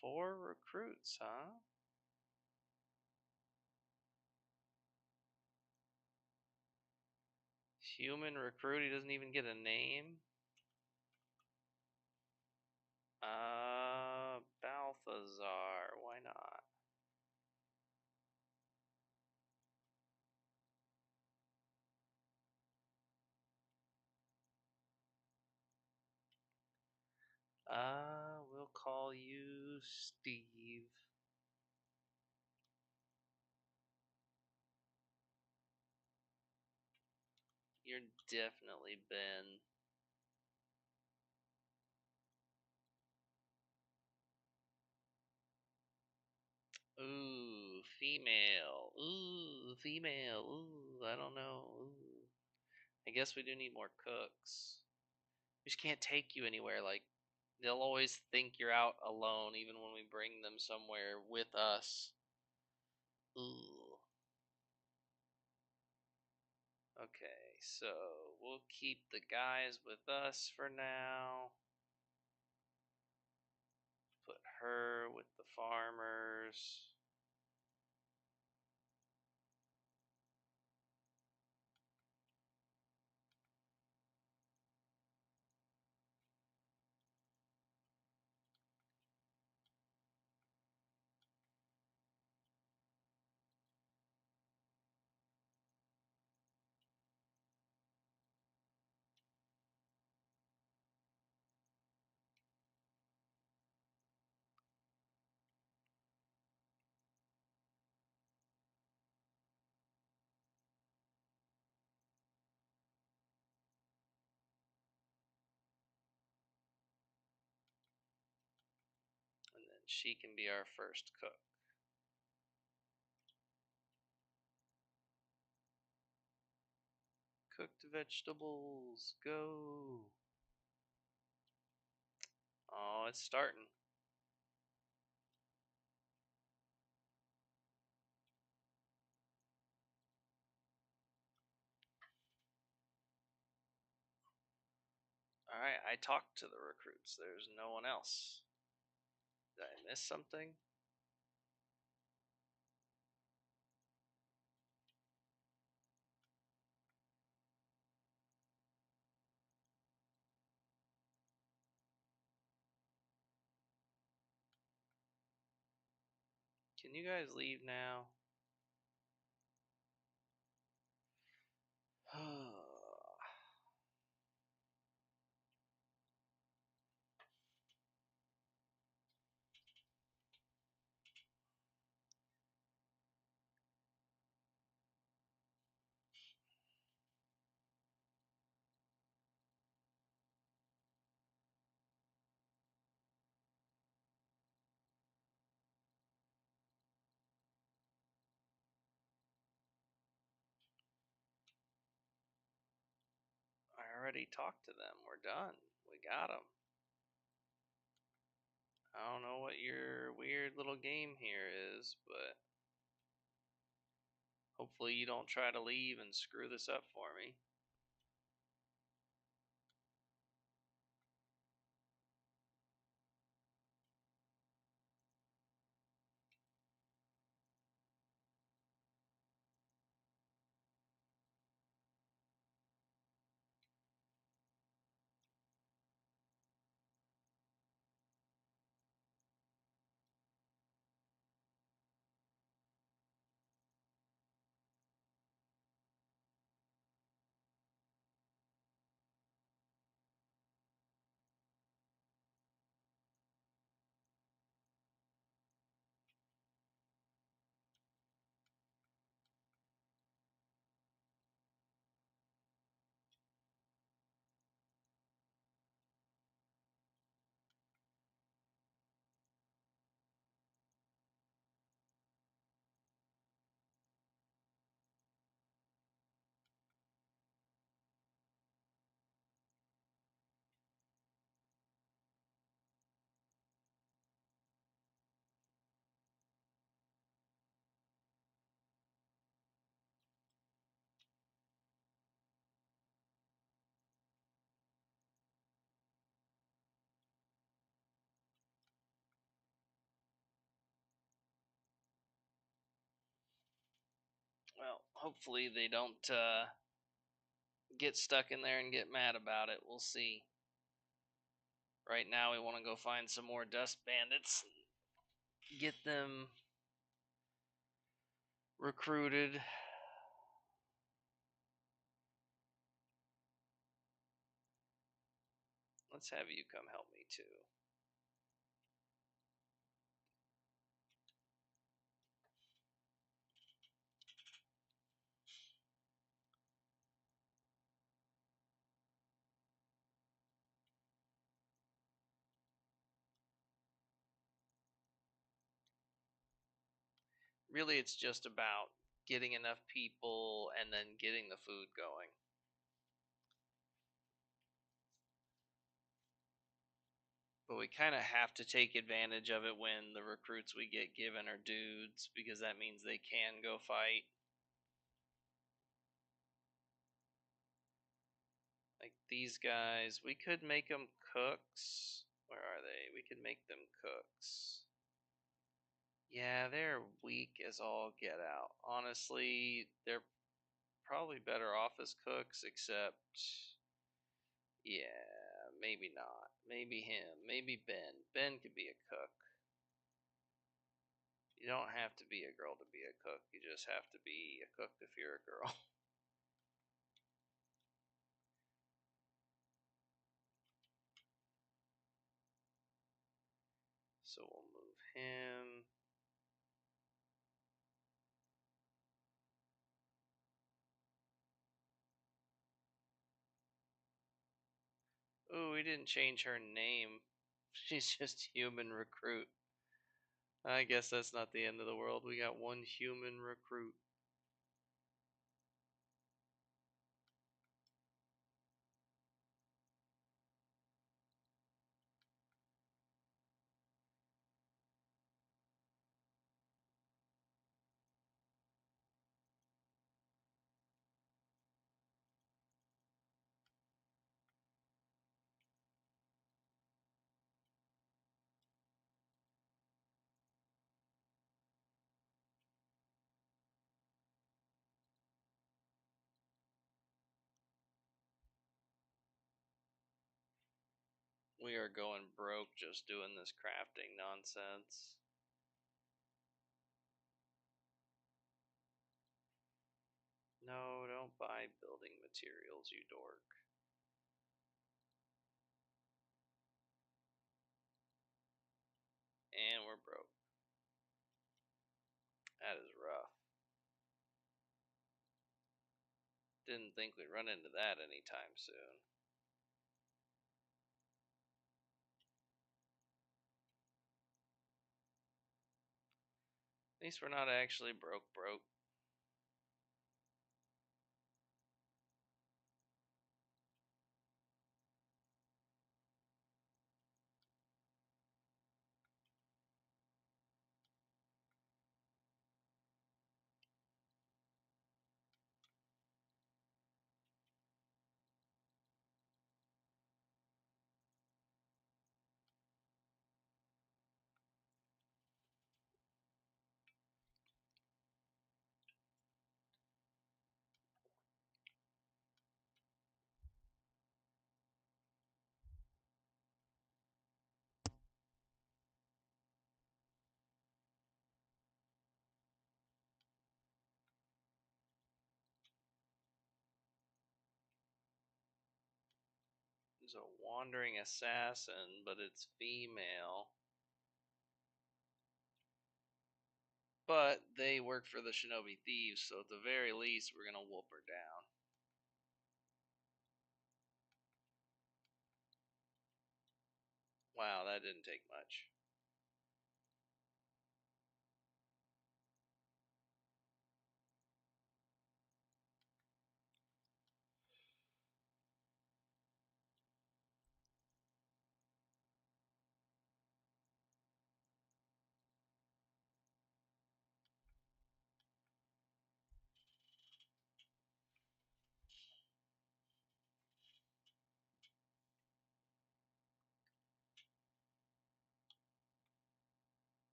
Four recruits, huh? Human recruit, he doesn't even get a name. Balthazar, why not? We'll call you Steve. You're definitely Ben. Ooh, female. Ooh, female. Ooh, I don't know. Ooh. I guess we do need more cooks. We just can't take you anywhere. Like, they'll always think you're out alone, even when we bring them somewhere with us. Ooh. Okay, so we'll keep the guys with us for now. Put her with the farmers. And then she can be our first cook. Cooked vegetables, go. Oh, it's starting. Alright, I talked to the recruits. There's no one else. Did I miss something? Can you guys leave now? I already talked to them. We're done. We got them. I don't know what your weird little game here is, but hopefully you don't try to leave and screw this up for me. Well, hopefully they don't get stuck in there and get mad about it. We'll see. Right now, we want to go find some more dust bandits, get them recruited. Let's have you come help me too. Really, it's just about getting enough people and then getting the food going. But we kind of have to take advantage of it when the recruits we get given are dudes, because that means they can go fight. Like these guys, we could make them cooks. Where are they? We could make them cooks. Yeah, they're weak as all get out. Honestly, they're probably better off as cooks, except, yeah, maybe not. Maybe him. Maybe Ben. Ben could be a cook. You don't have to be a girl to be a cook. You just have to be a cook if you're a girl. So we'll move him. Ooh, we didn't change her name. She's just human recruit. I guess that's not the end of the world. We got one human recruit. We are going broke just doing this crafting nonsense. No, don't buy building materials, you dork. And we're broke. That is rough. Didn't think we'd run into that anytime soon. At least we're not actually broke. There's a wandering assassin, but it's female. But they work for the Shinobi Thieves, so at the very least, we're gonna whoop her down. Wow, that didn't take much.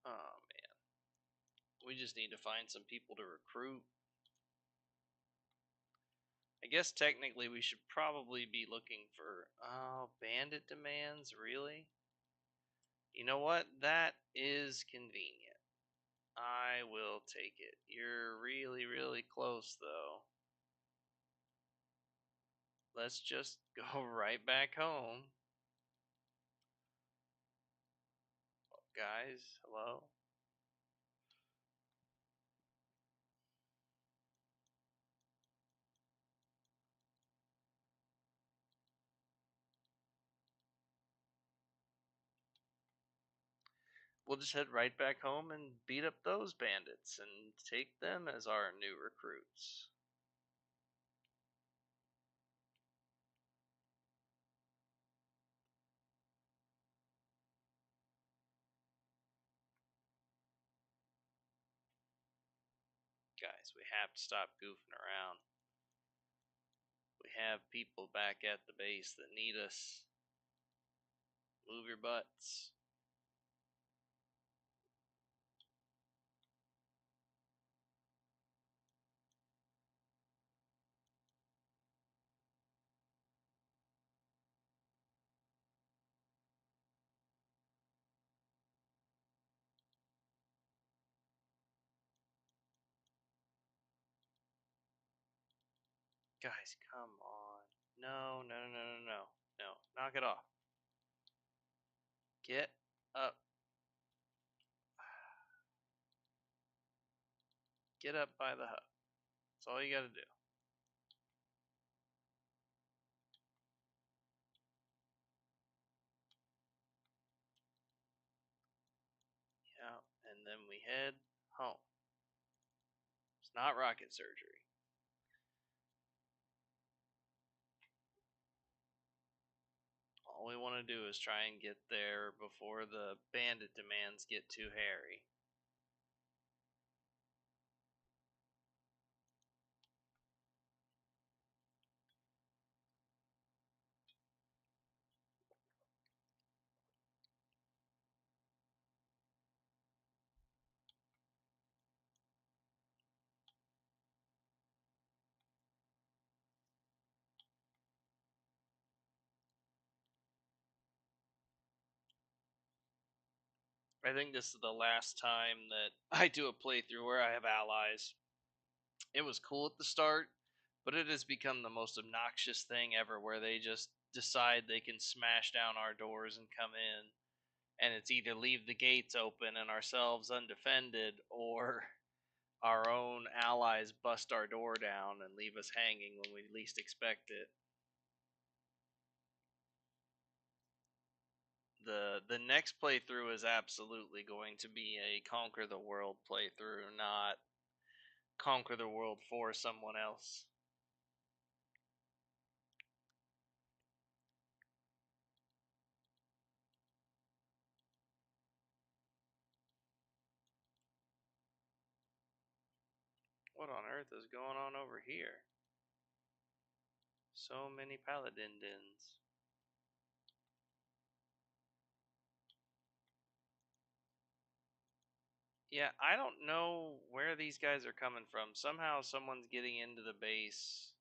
Oh man. We just need to find some people to recruit. I guess technically we should probably be looking for. Oh, bandit demands? Really? You know what? That is convenient. I will take it. You're really, really close, though. Let's just go right back home. Guys, hello? we'll just head right back home and beat up those bandits and take them as our new recruits. Guys, we have to stop goofing around. We have people back at the base that need us. Move your butts. Guys, come on. No, no, no, no, no. No, knock it off. Get up. Get up by the hub. That's all you gotta do. Yeah, and then we head home. It's not rocket surgery. All we want to do is try and get there before the bandit demands get too hairy. I think this is the last time that I do a playthrough where I have allies. It was cool at the start, but it has become the most obnoxious thing ever where they just decide they can smash down our doors and come in. And it's either leave the gates open and ourselves undefended, or our own allies bust our door down and leave us hanging when we least expect it. The next playthrough is absolutely going to be a conquer the world playthrough, not conquer the world for someone else. What on earth is going on over here? So many Paladins. Yeah, I don't know where these guys are coming from. Somehow someone's getting into the base,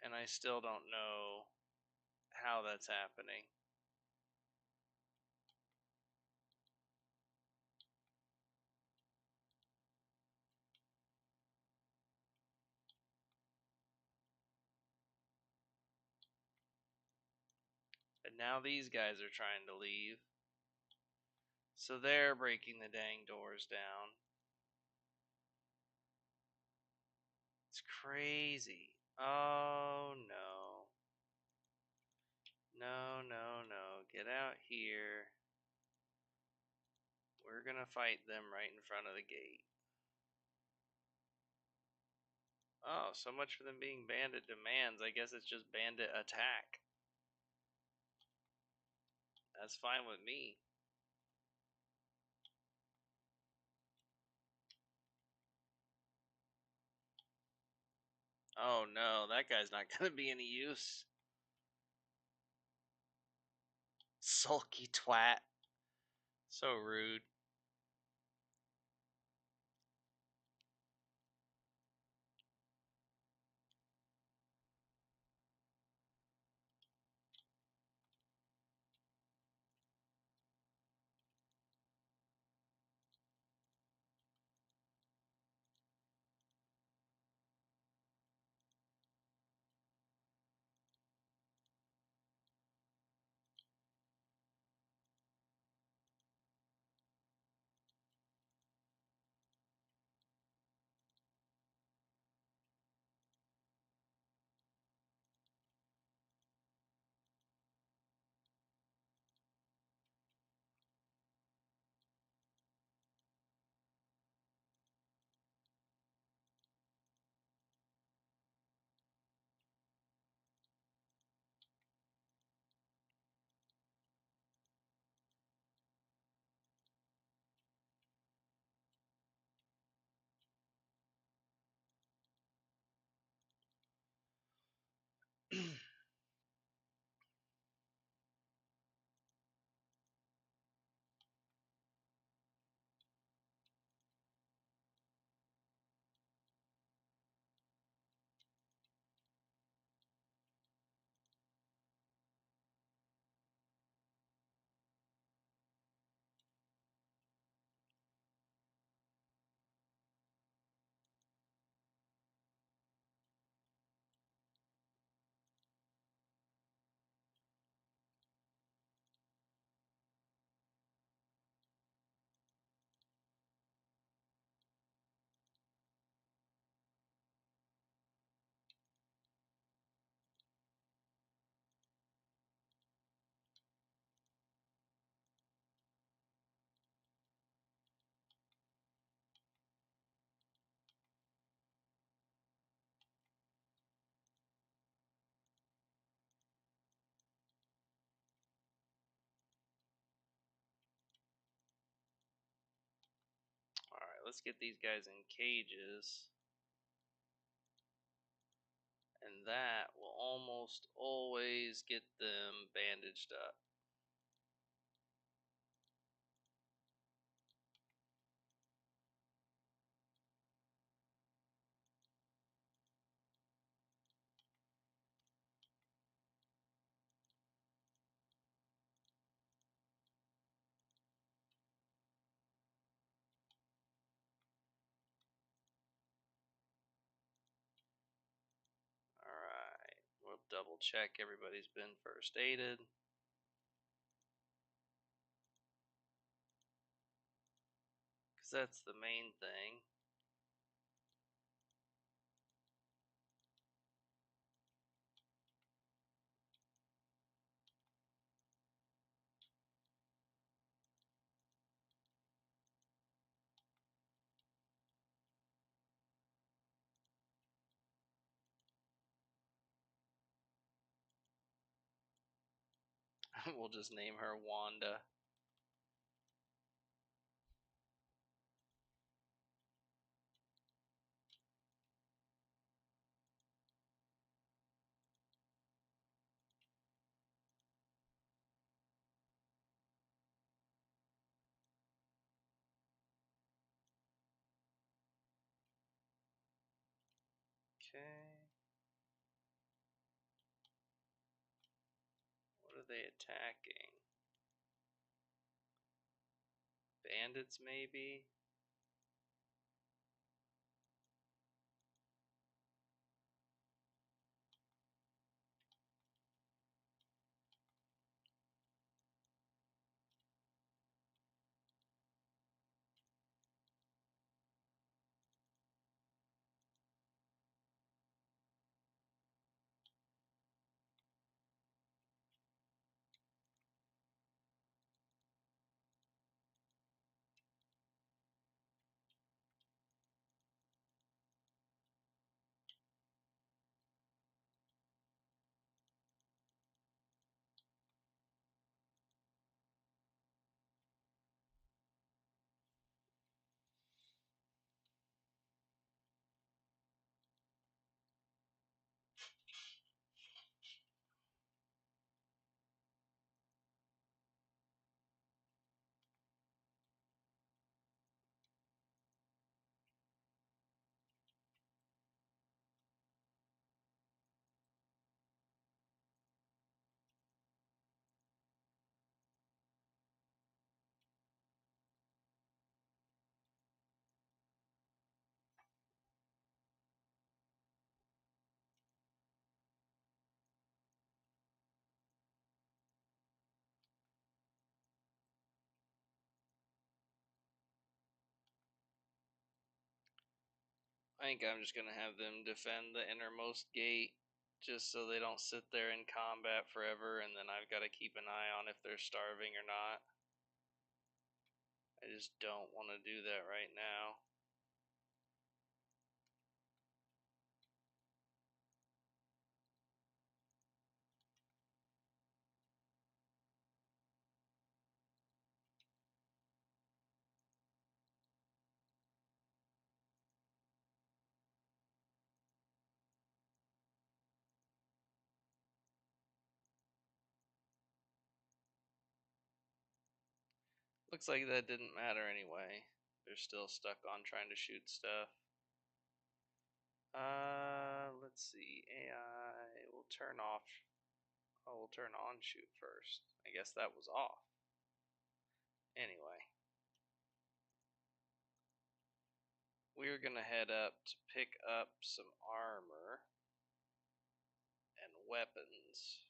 and I still don't know how that's happening. And now these guys are trying to leave. So they're breaking the dang doors down. It's crazy. Oh no. No, no, no. Get out here. We're gonna fight them right in front of the gate. Oh, so much for them being bandit demands. I guess it's just bandit attack. That's fine with me. Oh no, that guy's not gonna be any use. Sulky twat. So rude. let's get these guys in cages. And that will almost always get them bandaged up. Alright, we'll double check everybody's been first aided. Because that's the main thing. We'll just name her Wanda. Okay. What are they attacking? Bandits, maybe? I think I'm just going to have them defend the innermost gate just so they don't sit there in combat forever, and then I've got to keep an eye on if they're starving or not. I just don't want to do that right now. Looks like that didn't matter anyway. They're still stuck on trying to shoot stuff. Let's see. AI will turn off. Oh, we'll turn on shoot first. I guess that was off. Anyway, we're gonna head up to pick up some armor and weapons.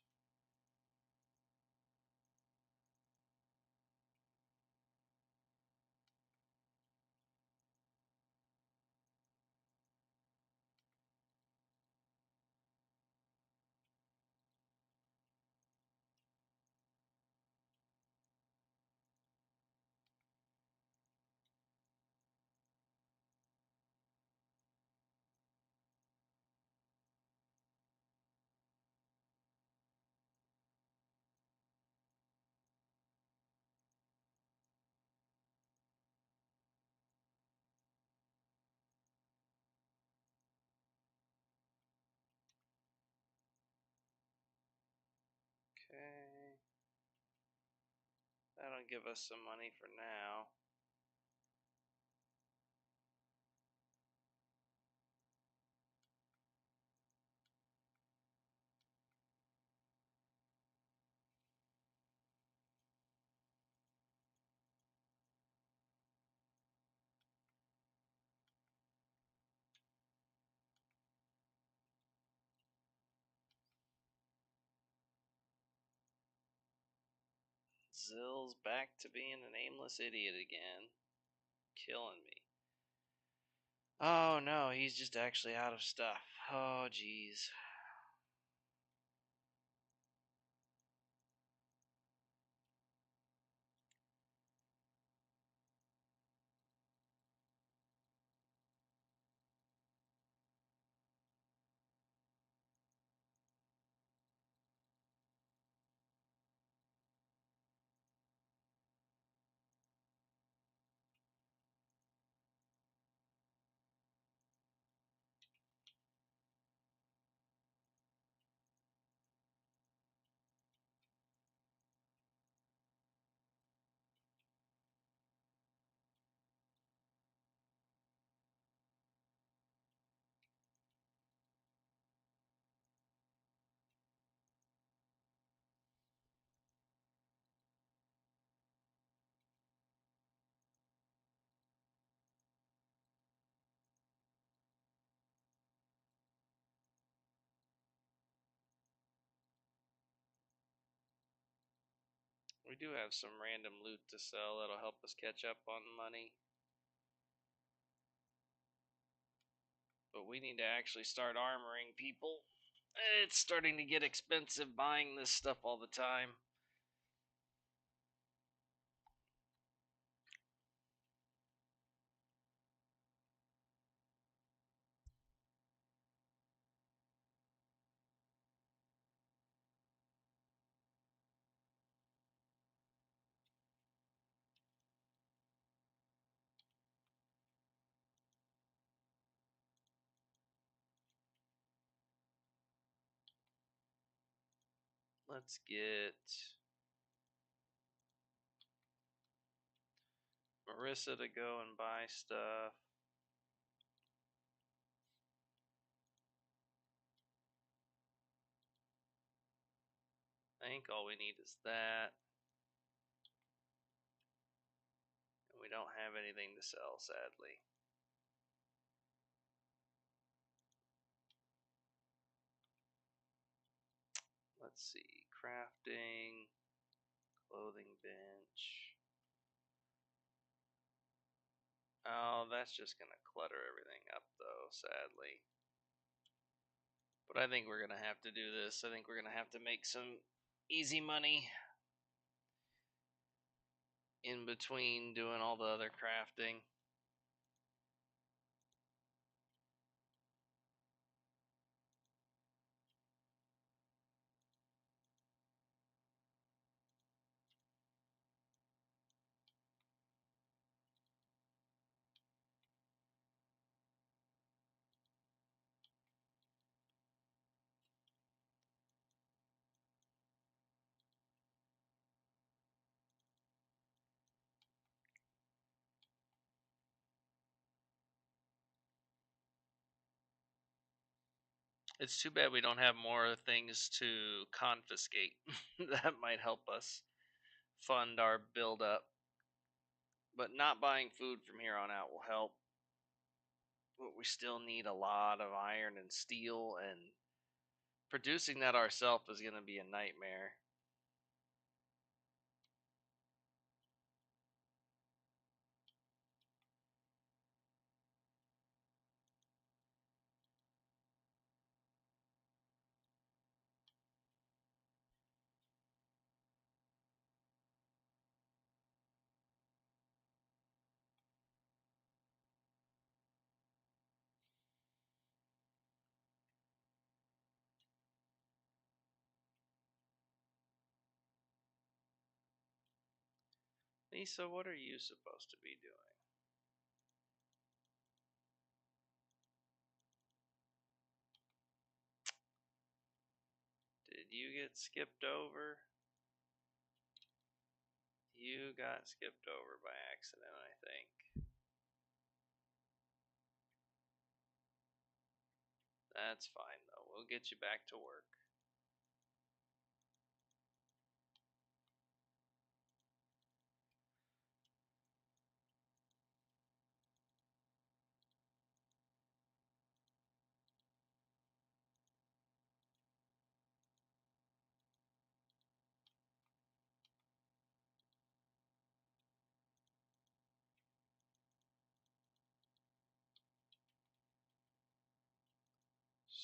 That'll give us some money for now. Zill's back to being an aimless idiot again. Killing me. Oh no, he's just actually out of stuff. Oh jeez. We do have some random loot to sell that'll help us catch up on money. But we need to actually start armoring people. It's starting to get expensive buying this stuff all the time. Let's get Marissa to go and buy stuff. I think all we need is that. And we don't have anything to sell, sadly. Let's see. Crafting. Clothing bench. Oh, that's just going to clutter everything up, though, sadly. But I think we're going to have to do this. I think we're going to have to make some easy money in between doing all the other crafting. It's too bad we don't have more things to confiscate. That might help us fund our build up. But not buying food from here on out will help. But we still need a lot of iron and steel, and producing that ourselves is going to be a nightmare. Lisa, what are you supposed to be doing? Did you get skipped over? You got skipped over by accident, I think. That's fine, though. We'll get you back to work.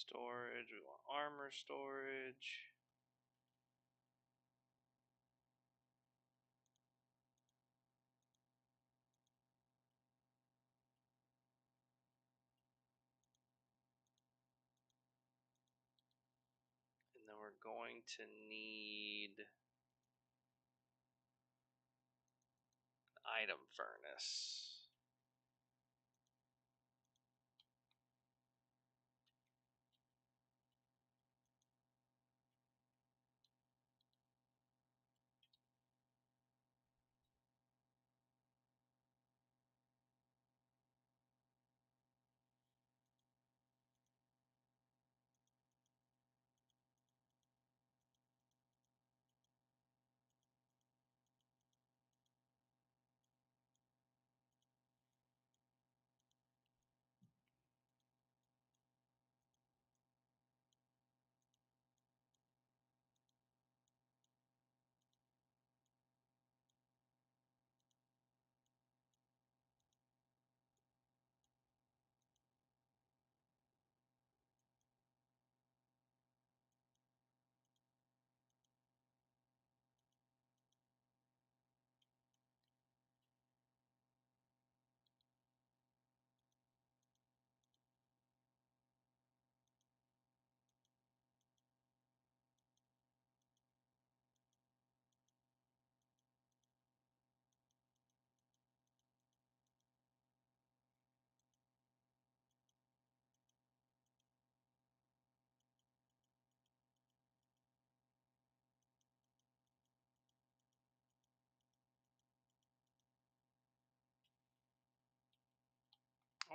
Storage. We want armor storage. And then we're going to need an item furnace.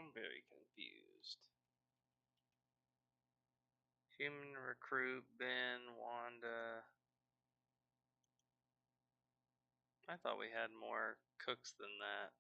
I'm very confused. Human recruit, Ben, Wanda. I thought we had more cooks than that.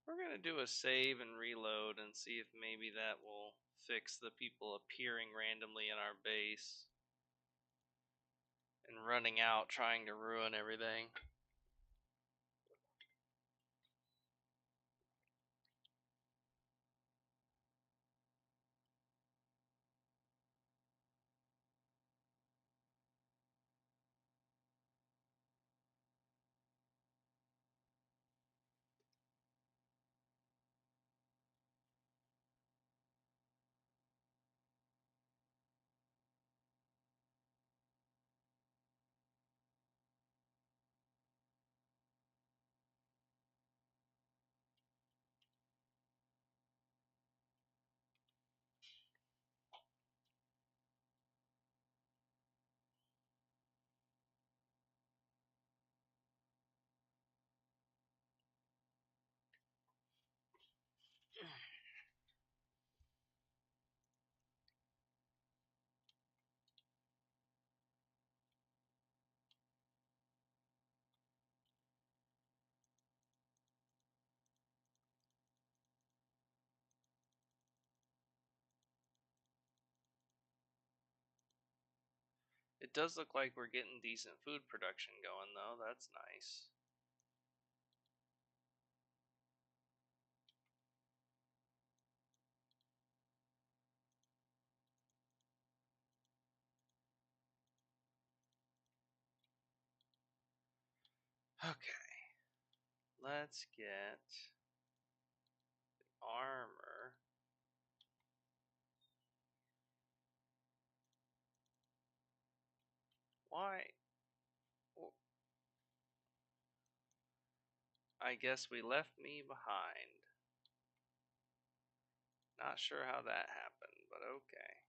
We're going to do a save and reload and see if maybe that will fix the people appearing randomly in our base and running out trying to ruin everything. It does look like we're getting decent food production going, though. That's nice. Okay. Let's get armor. Why? Well, I guess we left me behind. Not sure how that happened, but okay.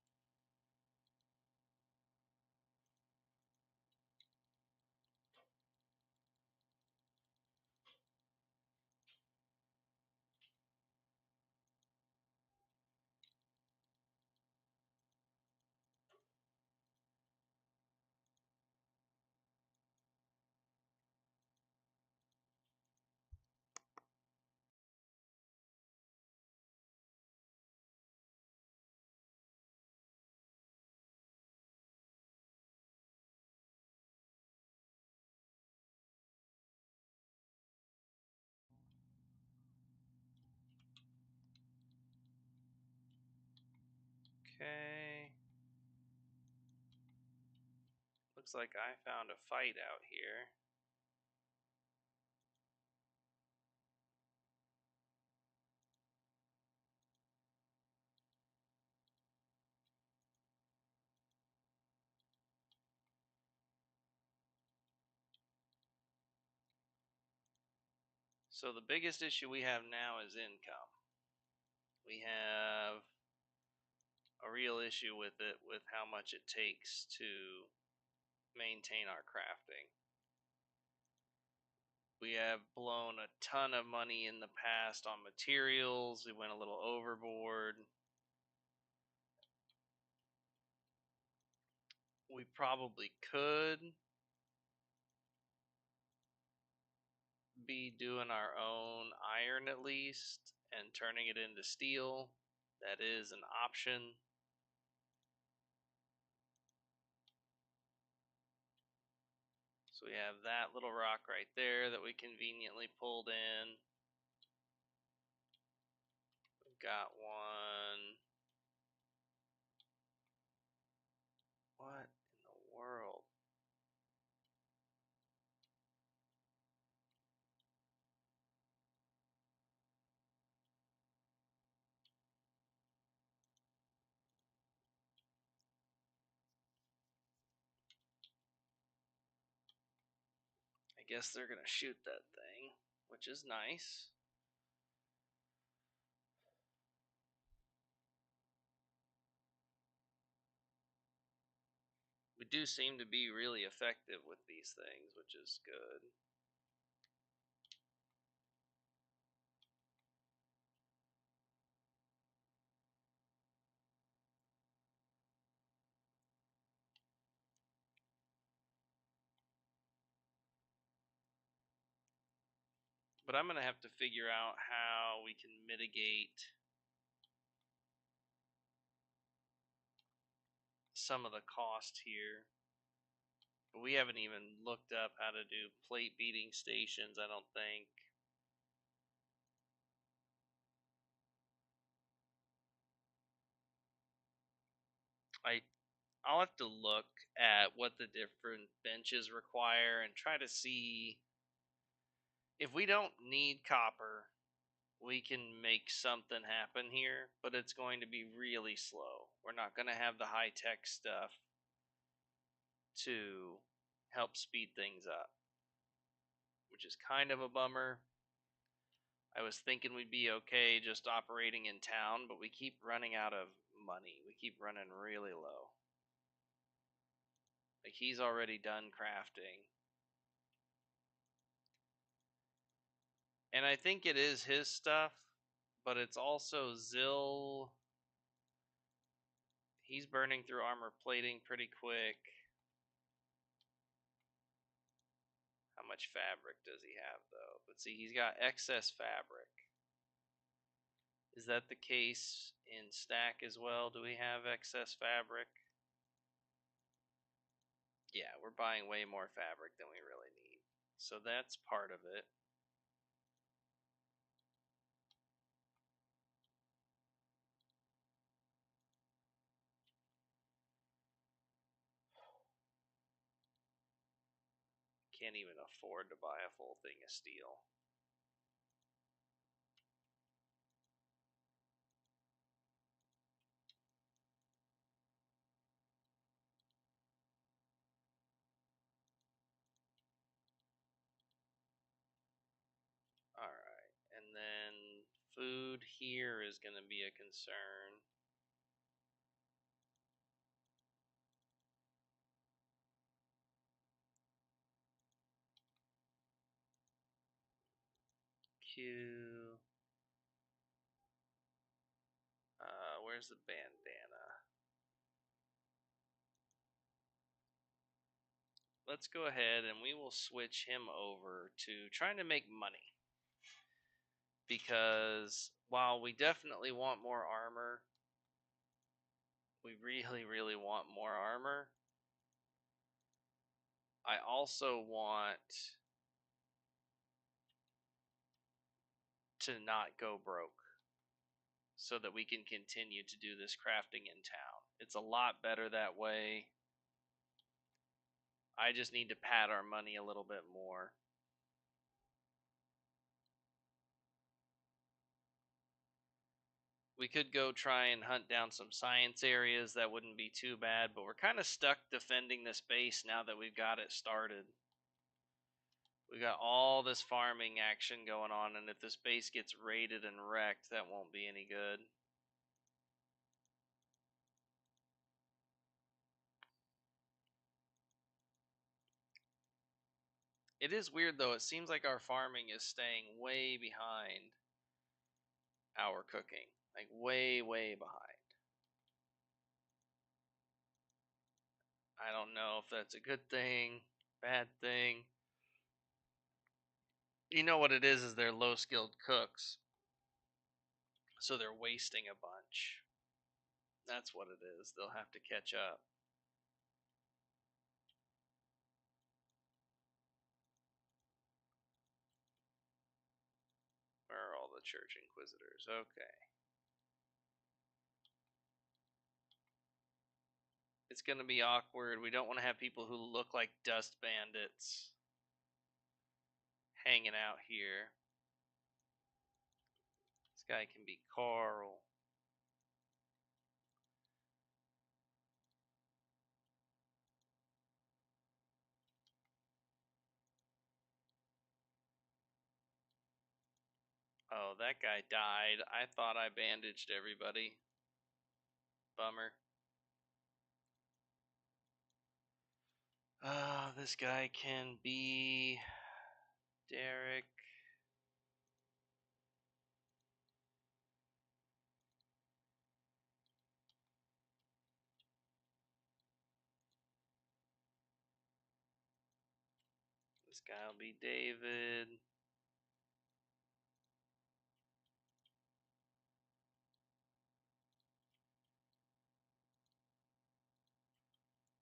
Okay. Looks like I found a fight out here. So the biggest issue we have now is income. We have a real issue with it, with how much it takes to maintain our crafting. We have blown a ton of money in the past on materials. We went a little overboard. We probably could be doing our own iron at least and turning it into steel. That is an option. So we have that little rock right there that we conveniently pulled in. We've got one. What in the world? I guess they're going to shoot that thing, which is nice. We do seem to be really effective with these things, which is good. But I'm going to have to figure out how we can mitigate some of the cost here. But we haven't even looked up how to do plate beating stations, I don't think. I'll have to look at what the different benches require and try to see if we don't need copper, we can make something happen here, but it's going to be really slow. We're not going to have the high tech stuff to help speed things up, which is kind of a bummer. I was thinking we'd be okay just operating in town, but we keep running out of money. We keep running really low. Like, he's already done crafting. And I think it is his stuff, but it's also Zill. He's burning through armor plating pretty quick. How much fabric does he have, though? Let's see, he's got excess fabric. Is that the case in stack as well? Do we have excess fabric? Yeah, we're buying way more fabric than we really need. So that's part of it. Can't even afford to buy a full thing of steel. Alright, and then food here is going to be a concern. Q. Where's the bandana? Let's go ahead and we will switch him over to trying to make money. Because while we definitely want more armor, we really, really want more armor. I also want to not go broke so that we can continue to do this crafting in town. It's a lot better that way. I just need to pad our money a little bit more. We could go try and hunt down some science areas. That wouldn't be too bad, but we're kind of stuck defending this base now that we've got it started. We got all this farming action going on, and if this base gets raided and wrecked, that won't be any good. It is weird, though. It seems like our farming is staying way behind our cooking. Like, way, way behind. I don't know if that's a good thing, bad thing. You know what it is they're low-skilled cooks. So they're wasting a bunch. That's what it is. They'll have to catch up. Where are all the church inquisitors? Okay. It's going to be awkward. We don't want to have people who look like dust bandits hanging out here. This guy can be Carl. Oh, that guy died. I thought I bandaged everybody. Bummer. This guy can be Derek. This guy will be David.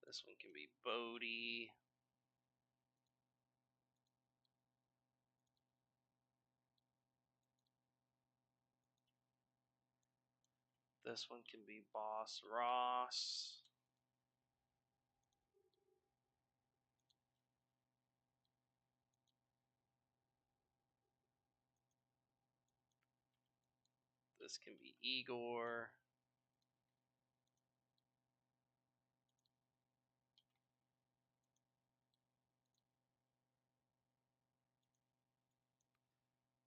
This one can be Bodie. This one can be Boss Ross. This can be Igor.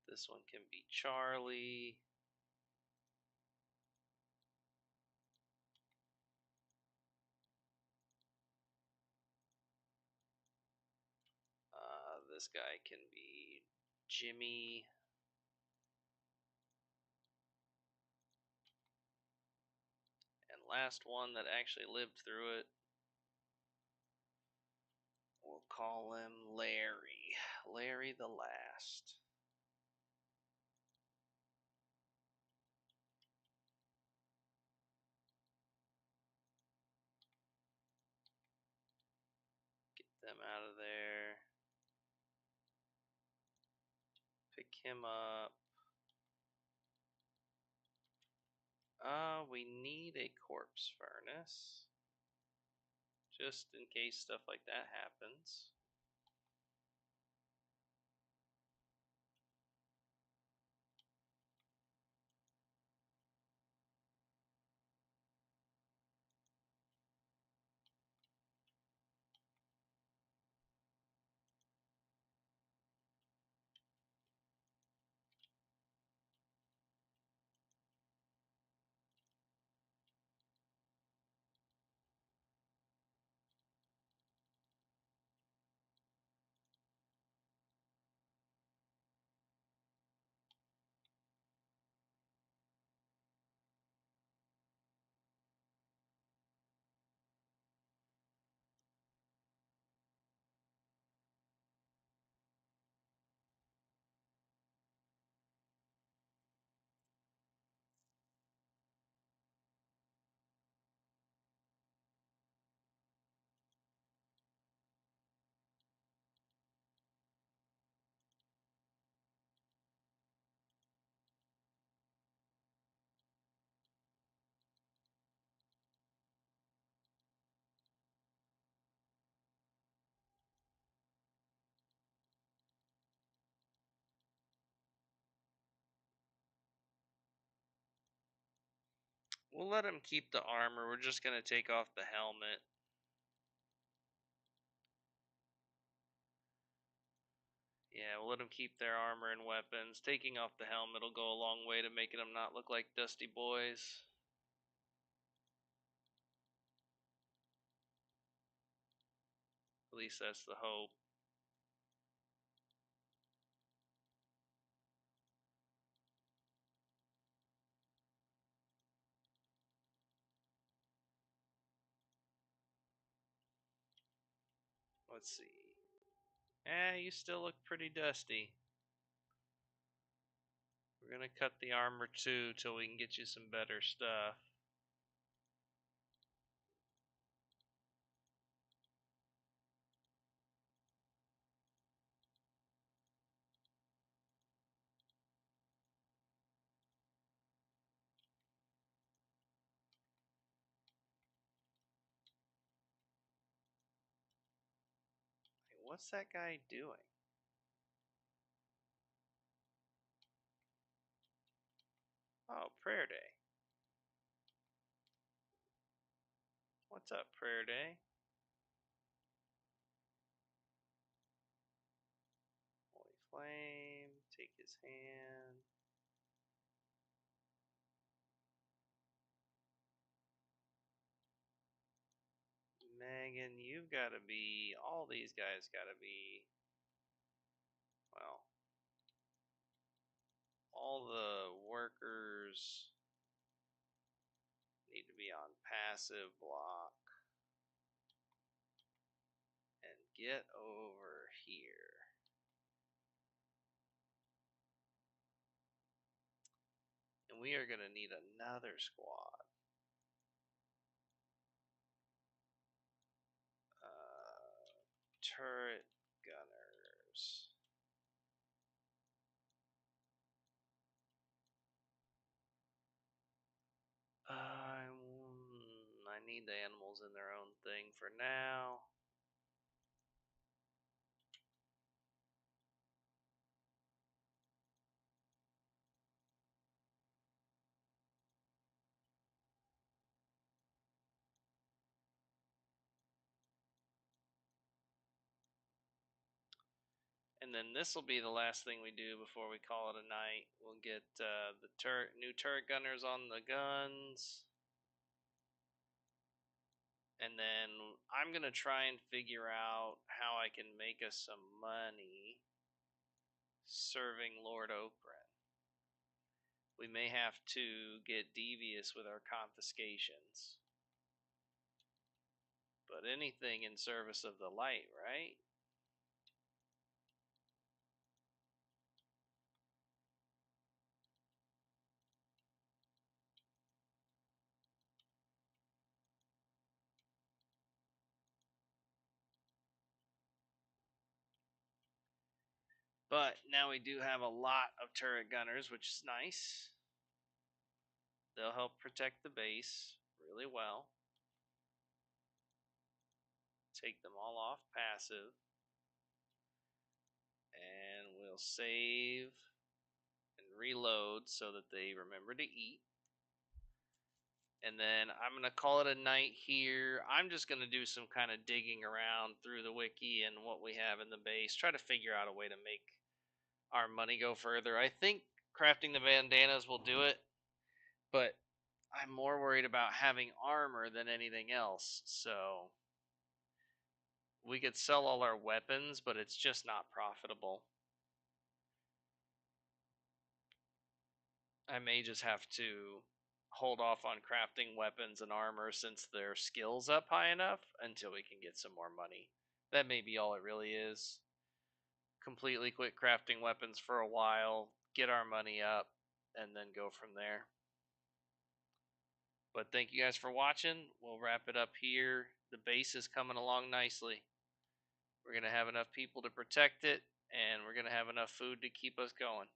This one can be Charlie. This guy can be Jimmy. And last one that actually lived through it, we'll call him Larry. Larry the Last. out of there. Pick him up. We need a corpse furnace. Just in case stuff like that happens. We'll let him keep the armor. We're just going to take off the helmet. Yeah, we'll let them keep their armor and weapons. Taking off the helmet will go a long way to making them not look like dusty boys. At least that's the hope. Let's see. You still look pretty dusty. We're going to cut the armor too till we can get you some better stuff. Hey, what's that guy doing? Oh, prayer day. What's up, prayer day? Holy flame. Take his hand. Megan, you've got to be. All these guys got to be. Well, all the workers need to be on passive block. And get over here. And we are going to need another squad. Turret gunners. I need the animals in their own thing for now. And then this will be the last thing we do before we call it a night. We'll get the new turret gunners on the guns. And then I'm going to try and figure out how I can make us some money serving Lord Oprah. We may have to get devious with our confiscations. But anything in service of the light, right? But now we do have a lot of turret gunners, which is nice. They'll help protect the base really well. Take them all off passive. And we'll save and reload so that they remember to eat. And then I'm going to call it a night here. I'm just going to do some kind of digging around through the wiki and what we have in the base. Try to figure out a way to make our money go further. I think crafting the bandanas will do it. But I'm more worried about having armor than anything else. So we could sell all our weapons, but it's just not profitable. I may just have to hold off on crafting weapons and armor since their skill's up high enough until we can get some more money. That may be all it really is. Completely quit crafting weapons for a while, get our money up, and then go from there. But thank you guys for watching. We'll wrap it up here. The base is coming along nicely. We're going to have enough people to protect it, and we're going to have enough food to keep us going.